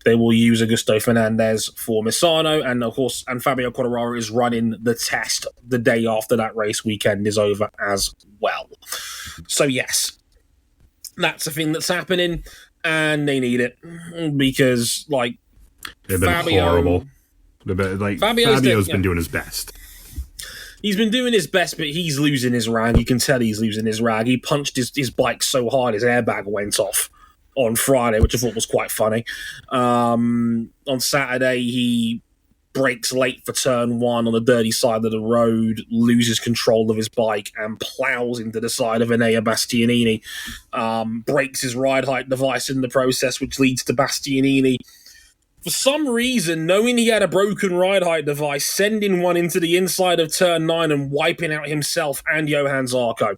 They will use Augusto Fernandez for Misano, and of course, Fabio Quartararo is running the test the day after that race weekend is over as well. So yes, that's a thing that's happening, and they need it because they've been horrible. Fabio's been doing his best. He's been doing his best, but he's losing his rag. You can tell he's losing his rag. He punched his bike so hard his airbag went off on Friday, which I thought was quite funny. On Saturday, he brakes late for turn 1 on the dirty side of the road, loses control of his bike, and plows into the side of Enea Bastianini. Breaks his ride height device in the process, which leads to Bastianini, for some reason, knowing he had a broken ride height device, sending one into the inside of turn 9 and wiping out himself and Johann Zarco.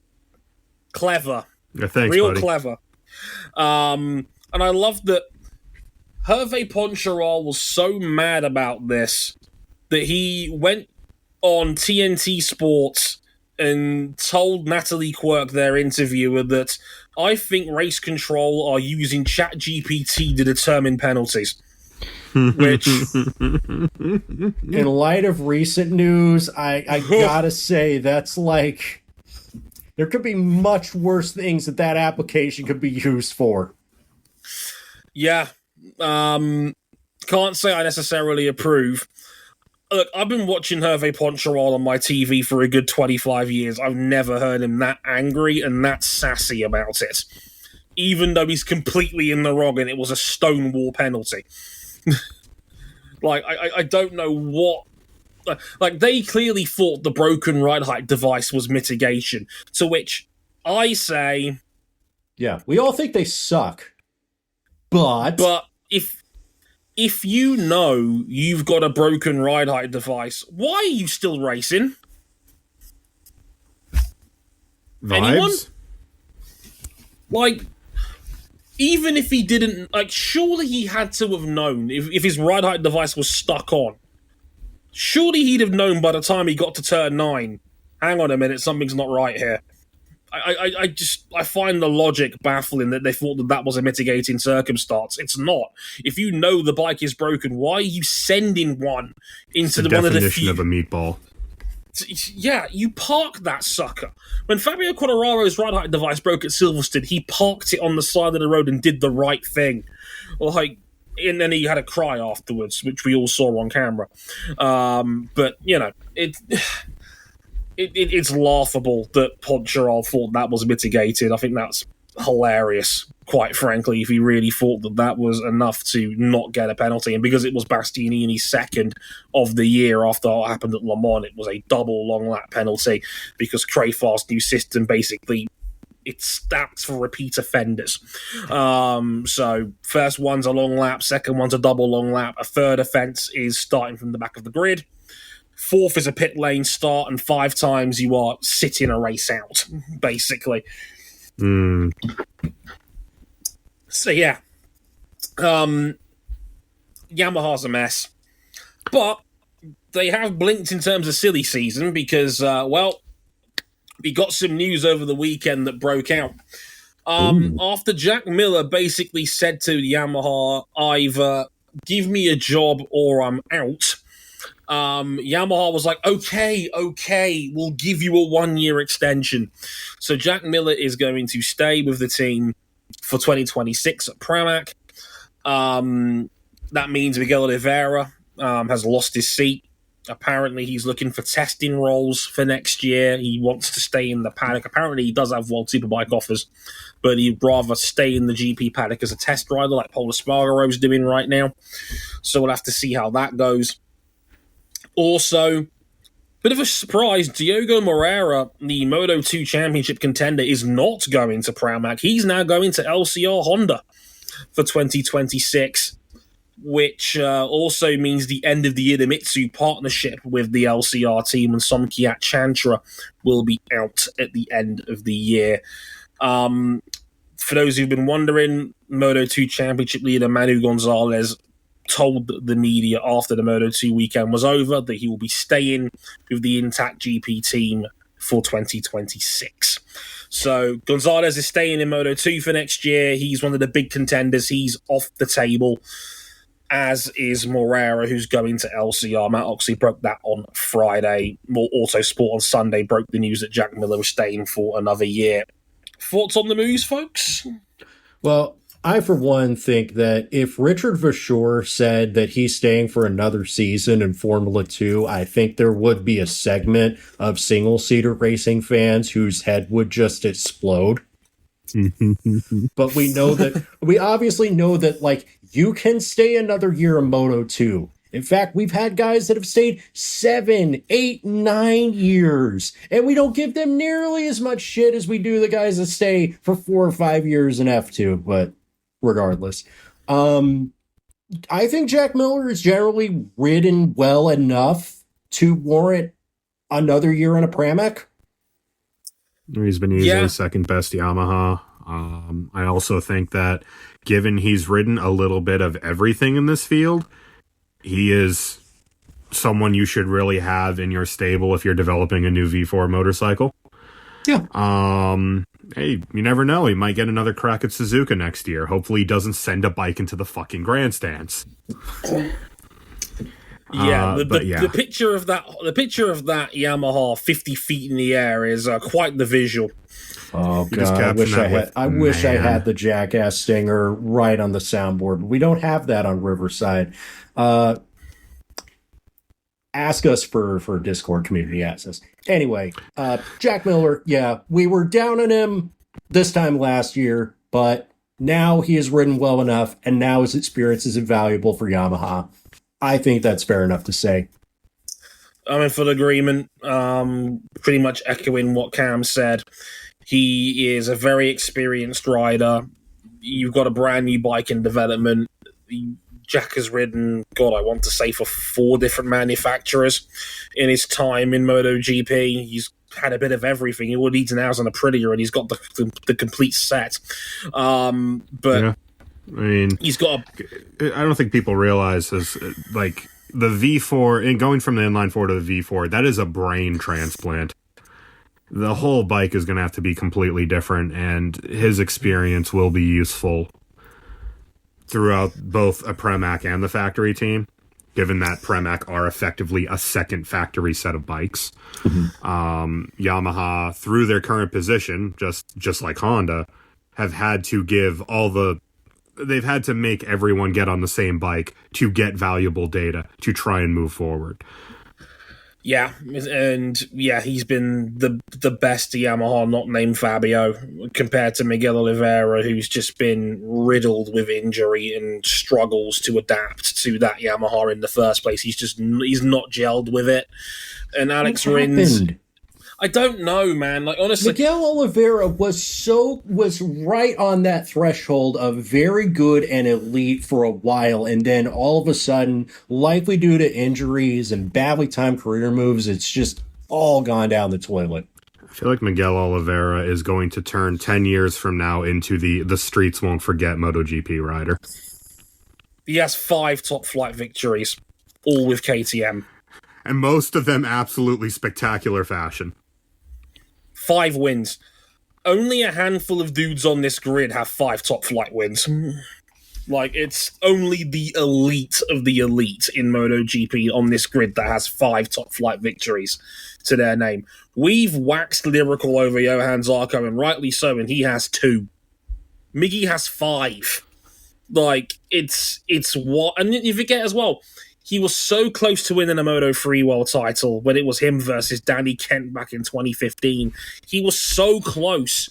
Clever. Yeah, thanks, Real buddy. clever. And I love that Hervé Poncharal was so mad about this that he went on TNT Sports and told Natalie Quirk, their interviewer, that I think race control are using ChatGPT to determine penalties. Which, in light of recent news, I gotta say that's there could be much worse things that application could be used for. Yeah, can't say I necessarily approve. Look, I've been watching Hervé Poncharal on my TV for a good 25 years. I've never heard him that angry and that sassy about it, even though he's completely in the wrong and it was a stonewall penalty. I don't know what. They clearly thought the broken ride height device was mitigation, to which I say, yeah, we all think they suck, but if you know you've got a broken ride height device, why are you still racing? Vibes? Anyone? Even if he didn't, surely he had to have known if his ride height device was stuck on. Surely he'd have known by the time he got to turn 9. Hang on a minute, something's not right here. I find the logic baffling that they thought that was a mitigating circumstance. It's not. If you know the bike is broken, why are you sending one into one of the definition of a meatball? Yeah, you park that sucker. When Fabio Quartararo's ride height device broke at Silverstone, he parked it on the side of the road and did the right thing. And then he had a cry afterwards, which we all saw on camera. But, you know, it's laughable that Poncharal thought that was mitigated. I think that's hilarious, quite frankly, if he really thought that that was enough to not get a penalty. And because it was Bastianini's second of the year after what happened at Le Mans, it was a double long lap penalty because Crafast's new system basically it stats for repeat offenders. So first one's a long lap, second one's a double long lap, a third offence is starting from the back of the grid, fourth is a pit lane start, and 5 times you are sitting a race out, basically. So yeah, Yamaha's a mess, but they have blinked in terms of silly season because, we got some news over the weekend that broke out. After Jack Miller basically said to Yamaha, either give me a job or I'm out, Yamaha was like, okay, we'll give you a 1-year extension. So Jack Miller is going to stay with the team for 2026 at Pramac. That means Miguel Oliveira has lost his seat. Apparently, he's looking for testing roles for next year. He wants to stay in the paddock. Apparently, he does have World Superbike offers, but he'd rather stay in the GP paddock as a test rider like Paul Espargaro's doing right now. So we'll have to see how that goes. Also, bit of a surprise, Diogo Moreira, the Moto2 Championship contender, is not going to Pramac. He's now going to LCR Honda for 2026. Which also means the end of the Idemitsu partnership with the LCR team, and Somkiat Chantra will be out at the end of the year. For those who've been wondering, Moto2 Championship leader Manu Gonzalez told the media after the Moto2 weekend was over that he will be staying with the intact GP team for 2026. So Gonzalez is staying in Moto2 for next year. He's one of the big contenders. He's off the table, as is Moreira, who's going to LCR. Matt Oxley broke that on Friday. Autosport on Sunday broke the news that Jack Miller was staying for another year. Thoughts on the moves, folks? Well, I, for one, think that if Richard Verschoor said that he's staying for another season in Formula 2, I think there would be a segment of single-seater racing fans whose head would just explode. But we obviously know that, like, you can stay another year in Moto 2. In fact, we've had guys that have stayed 7, 8, 9 years, and we don't give them nearly as much shit as we do the guys that stay for 4 or 5 years in F2. But regardless, I think Jack Miller is generally ridden well enough to warrant another year in a Pramac. He's been easily second best Yamaha. I also think that given he's ridden a little bit of everything in this field, he is someone you should really have in your stable if you're developing a new V4 motorcycle. Yeah. Hey, you never know. He might get another crack at Suzuka next year. Hopefully he doesn't send a bike into the fucking grandstands. The picture of that Yamaha 50 feet in the air is quite the visual. Oh god, I wish I had the Jackass stinger right on the soundboard. We don't have that on Riverside. Ask us for Discord community access. Anyway, Jack Miller, we were down on him this time last year, but now he has ridden well enough, and now his experience is invaluable for Yamaha. I think that's fair enough to say. I'm in full agreement. Pretty much echoing what Cam said. He is a very experienced rider. You've got a brand new bike in development. Jack has ridden, I want to say, for 4 different manufacturers in his time in MotoGP. He's had a bit of everything. All he needs now is an Aprilia, and he's got the complete set. I mean, he's got I don't think people realize is like the V4 and going from the inline 4 to the V4, that is a brain transplant. The whole bike is going to have to be completely different, and his experience will be useful throughout both a Pramac and the factory team, given that Pramac are effectively a second factory set of bikes. Yamaha, through their current position, just like Honda, have had to give they've had to make everyone get on the same bike to get valuable data to try and move forward. Yeah, and yeah, he's been the best Yamaha not named Fabio compared to Miguel Oliveira, who's just been riddled with injury and struggles to adapt to that Yamaha in the first place. He's not gelled with it. And Alex Rins, I don't know, man. Like, honestly, Miguel Oliveira was right on that threshold of very good and elite for a while, and then all of a sudden, likely due to injuries and badly timed career moves, it's just all gone down the toilet. I feel like Miguel Oliveira is going to turn 10 years from now into the streets won't forget MotoGP rider. He has 5 top flight victories, all with KTM. And most of them absolutely spectacular fashion. 5 wins. Only a handful of dudes on this grid have 5 top flight wins. Like, it's only the elite of the elite in MotoGP on this grid that has 5 top flight victories to their name. We've waxed lyrical over Johan Zarco, and rightly so, and he has 2. Miggy has 5. Like, it's what... And you forget as well, he was so close to winning a Moto3 World title when it was him versus Danny Kent back in 2015. He was so close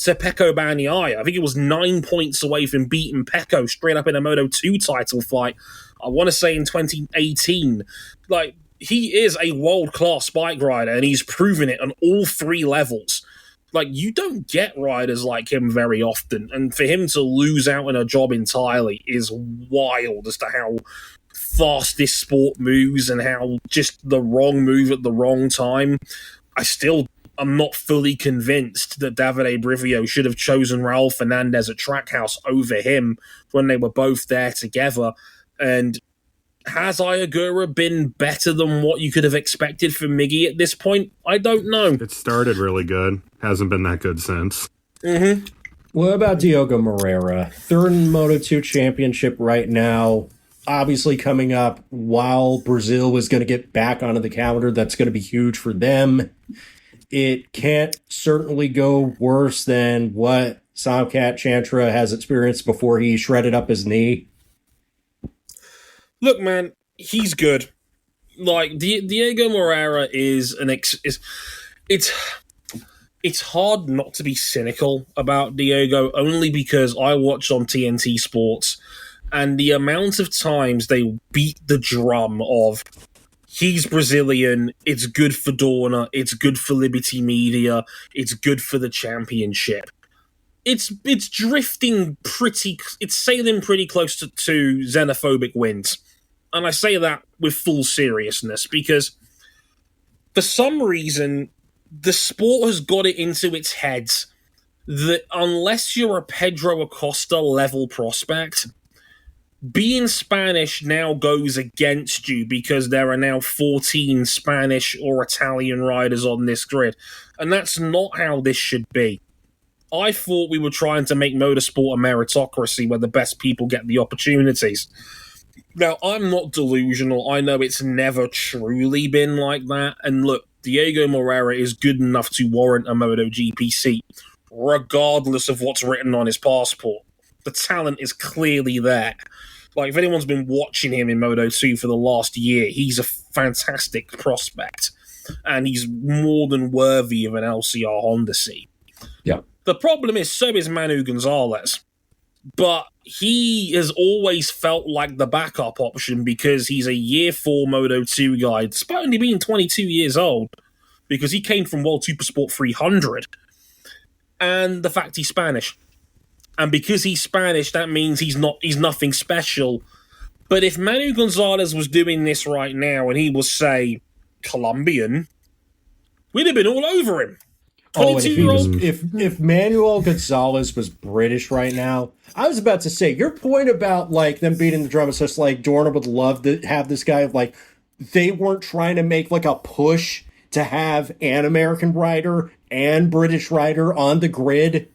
to Pecco Bagnaia. I think it was 9 points away from beating Pecco straight up in a Moto2 title fight. I want to say in 2018. Like, he is a world-class bike rider, and he's proven it on all 3 levels. Like, you don't get riders like him very often, and for him to lose out in a job entirely is wild as to how fast this sport moves and how just the wrong move at the wrong time. I'm not fully convinced that Davide Brivio should have chosen Raul Fernandez at Trackhouse over him when they were both there together. And has Ayagura been better than what you could have expected from Miggy at this point? I don't know. It started really good. Hasn't been that good since. Mm-hmm. What about Diogo Moreira? 3rd in Moto2 championship right now. Obviously coming up while Brazil is going to get back onto the calendar. That's going to be huge for them. It can't certainly go worse than what Samkat Chantra has experienced before he shredded up his knee. Look, man, he's good. Like, Diego Moreira is it's hard not to be cynical about Diego, only because I watch on TNT Sports, and the amount of times they beat the drum of he's Brazilian, it's good for Dorna, it's good for Liberty Media, it's good for the championship. It's drifting it's sailing pretty close to xenophobic winds. And I say that with full seriousness, because for some reason, the sport has got it into its heads that unless you're a Pedro Acosta level prospect, being Spanish now goes against you because there are now 14 Spanish or Italian riders on this grid. And that's not how this should be. I thought we were trying to make motorsport a meritocracy where the best people get the opportunities. Now, I'm not delusional. I know it's never truly been like that. And look, Diego Moreira is good enough to warrant a MotoGP seat, regardless of what's written on his passport. The talent is clearly there. Like, if anyone's been watching him in Moto2 for the last year, he's a fantastic prospect. And he's more than worthy of an LCR Honda seat. Yeah. The problem is, so is Manu Gonzalez. But he has always felt like the backup option because he's a year 4 Moto2 guy, despite only being 22 years old, because he came from World Supersport 300. And the fact he's Spanish. And because he's Spanish, that means he's nothing special. But if Manu Gonzalez was doing this right now and he was, say, Colombian, we'd have been all over him. Oh, and if Manuel Gonzalez was British right now, I was about to say, your point about like them beating the drum is just like Dorna would love to have this guy, like they weren't trying to make like a push to have an American rider and British rider on the grid.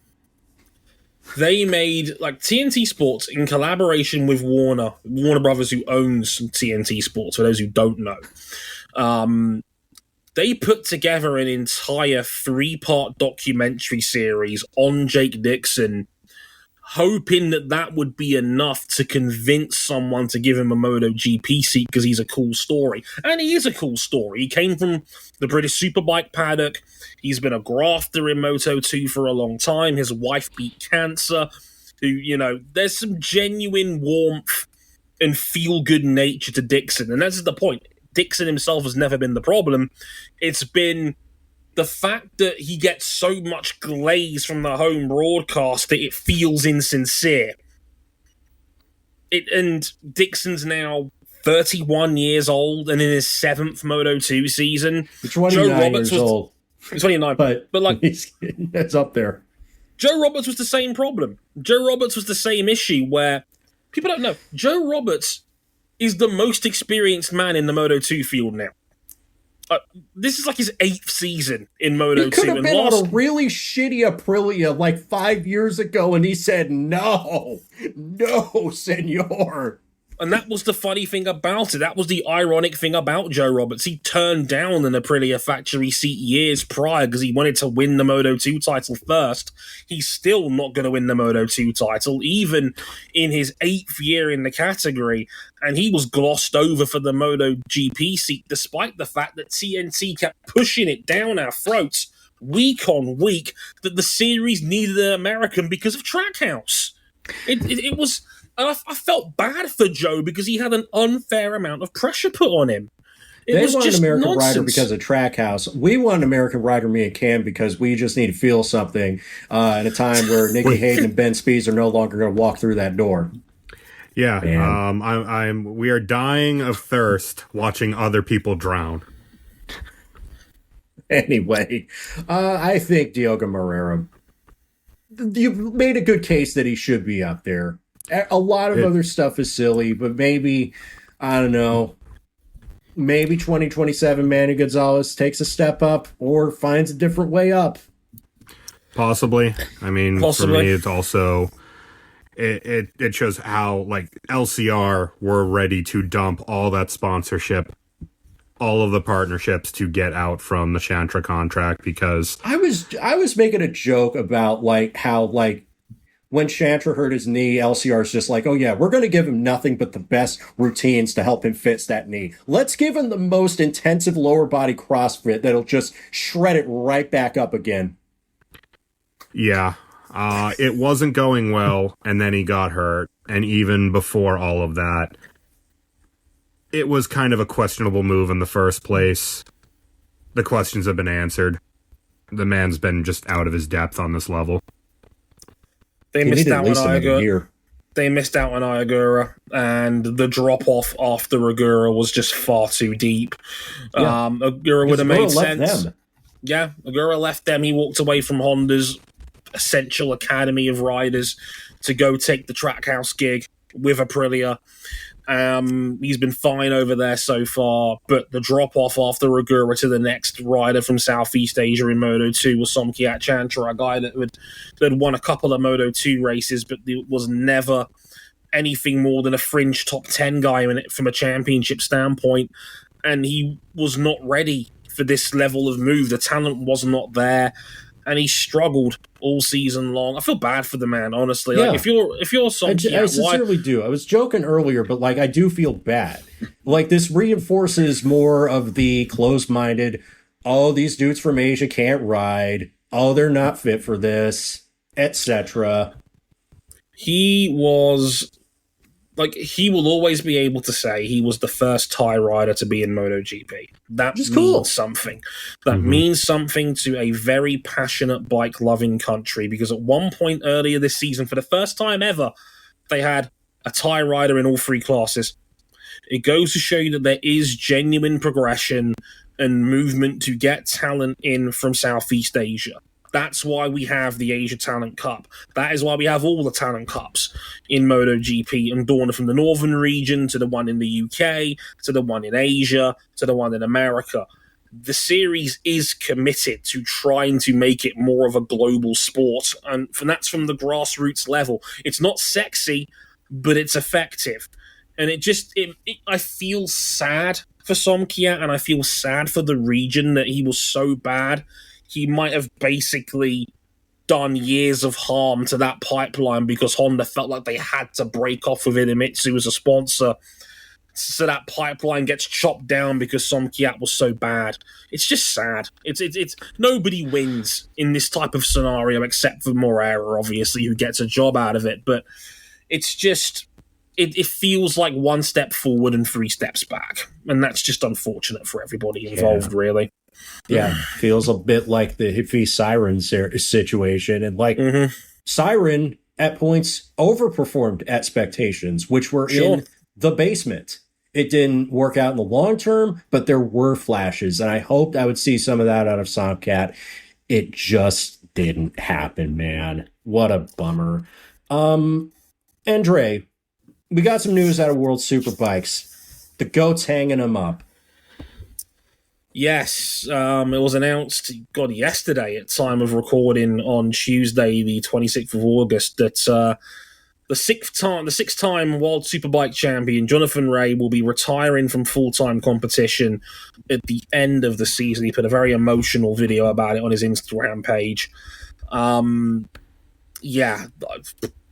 They made, like, TNT Sports, in collaboration with Warner Brothers, who owns TNT Sports, for those who don't know. They put together an entire 3-part documentary series on Jake Dixon hoping that would be enough to convince someone to give him a MotoGP seat because he's a cool story. And he is a cool story. He came from the British Superbike paddock. He's been a grafter in Moto2 for a long time. His wife beat cancer. There's some genuine warmth and feel-good nature to Dixon. And that's the point. Dixon himself has never been the problem. It's been the fact that he gets so much glaze from the home broadcast that it feels insincere. And Dixon's now 31 years old and in his 7th Moto2 season. 29 years old. He's 29. But like, it's up there. Joe Roberts was the same problem. Joe Roberts was the same issue where people don't know. Joe Roberts is the most experienced man in the Moto2 field now. This is like his 8th season in Moto2. He could have been on a really shitty Aprilia like 5 years ago, and he said, no, senor. And that was the funny thing about it. That was the ironic thing about Joe Roberts. He turned down an Aprilia factory seat years prior because he wanted to win the Moto2 title first. He's still not going to win the Moto2 title, even in his 8th year in the category. And he was glossed over for the MotoGP seat, despite the fact that TNT kept pushing it down our throats week on week that the series needed an American because of Trackhouse. It was... And I felt bad for Joe because he had an unfair amount of pressure put on him. They want an American rider because of Trackhouse. We want an American rider, me and Cam, because we just need to feel something at a time where Nicky Hayden and Ben Spies are no longer going to walk through that door. Yeah, we are dying of thirst watching other people drown. Anyway, I think Diogo Moreira, you've made a good case that he should be up there. A lot of other stuff is silly, but maybe, I don't know, maybe 2027 Manny Gonzalez takes a step up or finds a different way up. Possibly. I mean, for me, it's also, it shows how, like, LCR were ready to dump all that sponsorship, all of the partnerships to get out from the Chantra contract because... I was making a joke about, like, how, like, when Chantra hurt his knee, LCR's just like, oh yeah, we're going to give him nothing but the best routines to help him fix that knee. Let's give him the most intensive lower body CrossFit that'll just shred it right back up again. Yeah, it wasn't going well, and then he got hurt. And even before all of that, it was kind of a questionable move in the first place. The questions have been answered. The man's been just out of his depth on this level. They missed out on Ayagura. They missed out on Ayagura, and the drop off after Agura was just far too deep. Yeah. Agura would have made sense. Yeah, Agura left them. He walked away from Honda's essential academy of riders to go take the Trackhouse gig with Aprilia. He's been fine over there so far, but the drop-off after Agura to the next rider from Southeast Asia in Moto2 was Somkiat Chantra, a guy that had won a couple of Moto2 races, but it was never anything more than a fringe top 10 guy in it from a championship standpoint, and he was not ready for this level of move. The talent was not there, and he struggled all season long. I feel bad for the man, honestly. Yeah. Like if you're Somkiat, I sincerely do. I was joking earlier, but like I do feel bad. Like this reinforces more of the closed-minded. Oh, these dudes from Asia can't ride. Oh, they're not fit for this, etc. He will always be able to say he was the first Thai rider to be in MotoGP. That means something. That means something to a very passionate bike-loving country, because at one point earlier this season, for the first time ever, they had a Thai rider in all three classes. It goes to show you that there is genuine progression and movement to get talent in from Southeast Asia. That's why we have the Asia Talent Cup. That is why we have all the Talent Cups in MotoGP, and dawn from the Northern region to the one in the UK, to the one in Asia, to the one in America. The series is committed to trying to make it more of a global sport, and that's from the grassroots level. It's not sexy, but it's effective. And I feel sad for Somkiat, and I feel sad for the region that he was so bad. He might have basically done years of harm to that pipeline because Honda felt like they had to break off with Idemitsu as a sponsor. So that pipeline gets chopped down because Somkiat was so bad. It's just sad. It's nobody wins in this type of scenario except for Moreira, obviously, who gets a job out of it. But it's just it feels like one step forward and 3 steps back, and that's just unfortunate for everybody involved, really. Yeah, feels a bit like the Hippie Siren situation, and like Siren at points overperformed expectations, which were in the basement. It didn't work out in the long term, but there were flashes, and I hoped I would see some of that out of Somcat. It just didn't happen, man. What a bummer. Andre, we got some news out of World Superbikes. The GOAT's hanging them up. Yes, it was announced, yesterday at time of recording on Tuesday, the 26th of August, that the six-time World Superbike champion, Jonathan Rea, will be retiring from full-time competition at the end of the season. He put a very emotional video about it on his Instagram page.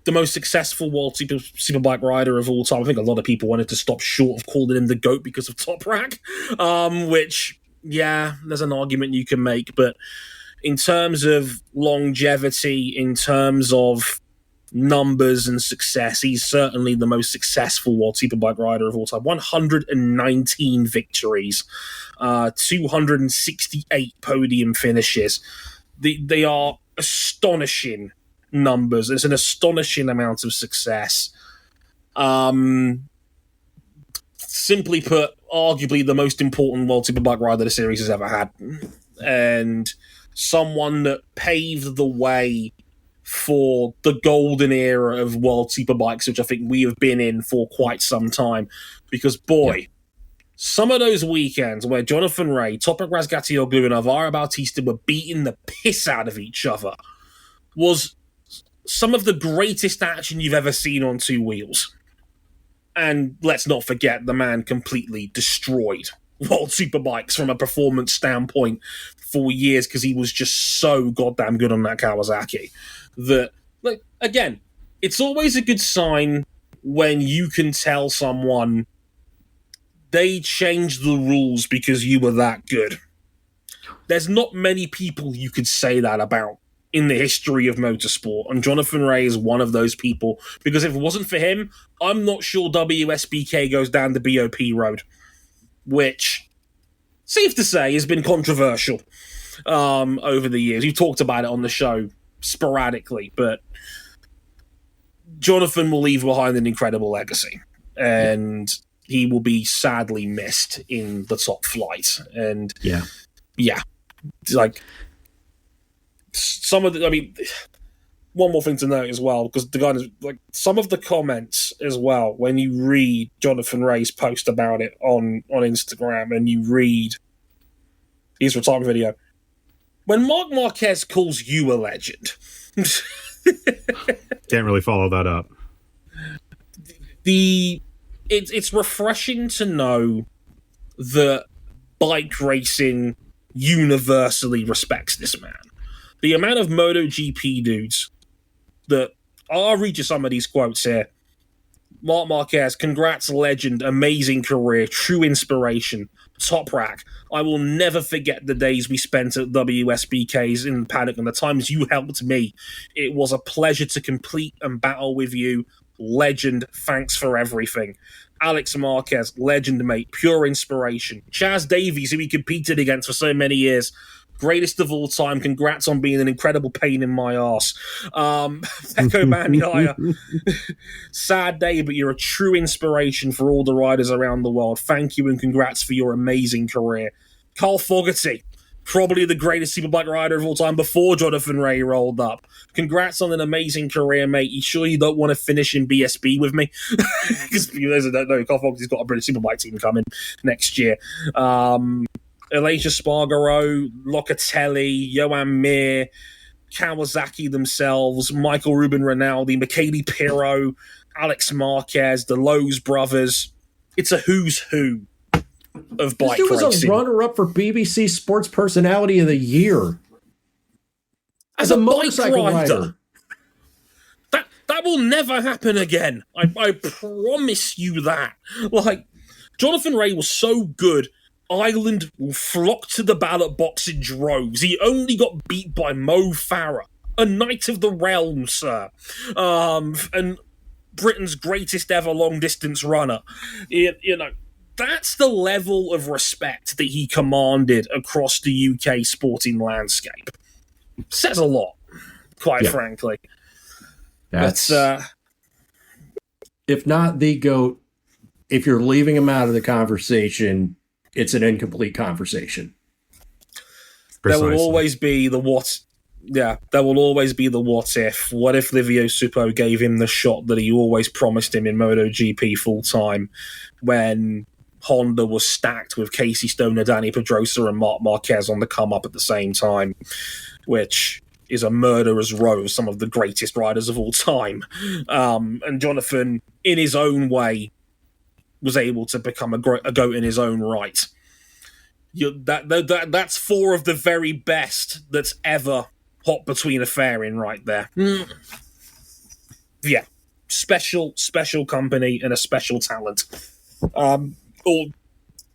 The most successful World Superbike rider of all time. I think a lot of people wanted to stop short of calling him the GOAT because of Toprak, which, yeah, there's an argument you can make. But in terms of longevity, in terms of numbers and success, he's certainly the most successful World Superbike rider of all time. 119 victories, 268 podium finishes. They are astonishing numbers. It's an astonishing amount of success. Simply put, arguably the most important World Superbike rider the series has ever had, and someone that paved the way for the golden era of World Superbikes, which I think we have been in for quite some time. Because, some of those weekends where Jonathan Rea, Toprak Razgatlioglu, and Alvaro Bautista were beating the piss out of each other was some of the greatest action you've ever seen on two wheels. And let's not forget, the man completely destroyed World Superbikes from a performance standpoint for years because he was just so goddamn good on that Kawasaki. That, like, again, it's always a good sign when you can tell someone they changed the rules because you were that good. There's not many people you could say that about in the history of motorsport, and Jonathan Rea is one of those people, because if it wasn't for him, I'm not sure WSBK goes down the BOP road, which, safe to say, has been controversial over the years. We've talked about it on the show sporadically, but Jonathan will leave behind an incredible legacy, and he will be sadly missed in the top flight. And like some of the, one more thing to note as well, because the guy is like some of the comments as well when you read Jonathan Rea's post about it on Instagram and you read his retirement video. When Marc Marquez calls you a legend, can't really follow that up. It's refreshing to know that bike racing universally respects this man. The amount of MotoGP dudes that I'll read you some of these quotes here. Marc Marquez, congrats, legend, amazing career, true inspiration, top rack. I will never forget the days we spent at WSBKs in paddock and the times you helped me. It was a pleasure to compete and battle with you. Legend, thanks for everything. Alex Marquez, legend, mate, pure inspiration. Chaz Davies, who he competed against for so many years, greatest of all time. Congrats on being an incredible pain in my ass. Pecco Bagnaia, sad day, but you're a true inspiration for all the riders around the world. Thank you and congrats for your amazing career. Carl Fogarty, probably the greatest superbike rider of all time before Jonathan Rea rolled up. Congrats on an amazing career, mate. You sure you don't want to finish in BSB with me? Because those that don't know, Carl Fogarty's got a British superbike team coming next year. Elijah Spargaro, Locatelli, Johan Mir, Kawasaki themselves, Michael Ruben Rinaldi, Michele Pirro, Alex Marquez, the Lowe's brothers. It's a who's who of bike racing. This dude was a runner-up for BBC Sports Personality of the Year. as a motorcycle rider. That will never happen again. I promise you that. Like, Jonathan Rea was so good, Ireland will flock to the ballot box in droves. He only got beat by Mo Farah, a Knight of the Realm, sir. And Britain's greatest ever long-distance runner. You know, that's the level of respect that he commanded across the UK sporting landscape. Says a lot, quite frankly. That's if not the GOAT, if you're leaving him out of the conversation, it's an incomplete conversation. Precisely. There will always be the what. Yeah, there will always be the what if. What if Livio Suppo gave him the shot that he always promised him in MotoGP full time when Honda was stacked with Casey Stoner, Danny Pedrosa, and Marc Marquez on the come up at the same time, which is a murderer's row of some of the greatest riders of all time. And Jonathan, in his own way, was able to become a GOAT in his own right. That's four of the very best that's ever hot between a fairing right there. Yeah. Special company and a special talent. I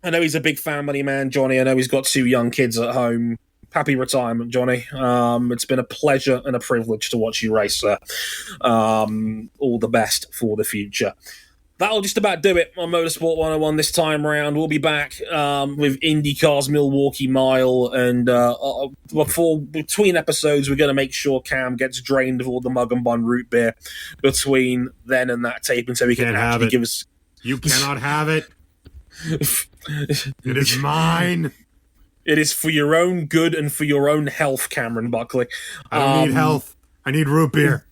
know he's a big family man, Johnny. I know he's got 2 young kids at home. Happy retirement, Johnny. It's been a pleasure and a privilege to watch you race, sir. All the best for the future. That'll just about do it on Motorsport 101 this time around. We'll be back with IndyCar's Milwaukee Mile, and between episodes, we're going to make sure Cam gets drained of all the mug and bun root beer between then and that tape, and so he can actually give us. You cannot have it. It is mine. It is for your own good and for your own health, Cameron Buckley. I don't need health. I need root beer.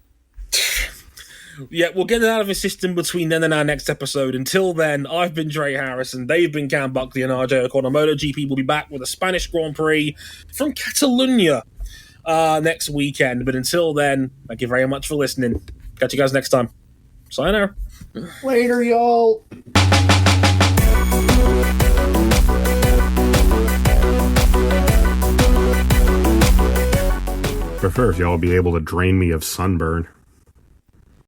Yeah, we'll get it out of his system between then and our next episode. Until then, I've been Dre Harrison, they've been Cam Buckley and RJ O'Connor. MotoGP will be back with a Spanish Grand Prix from Catalonia next weekend. But until then, thank you very much for listening. Catch you guys next time. Sayonara. Later, y'all. Prefer if y'all be able to drain me of sunburn.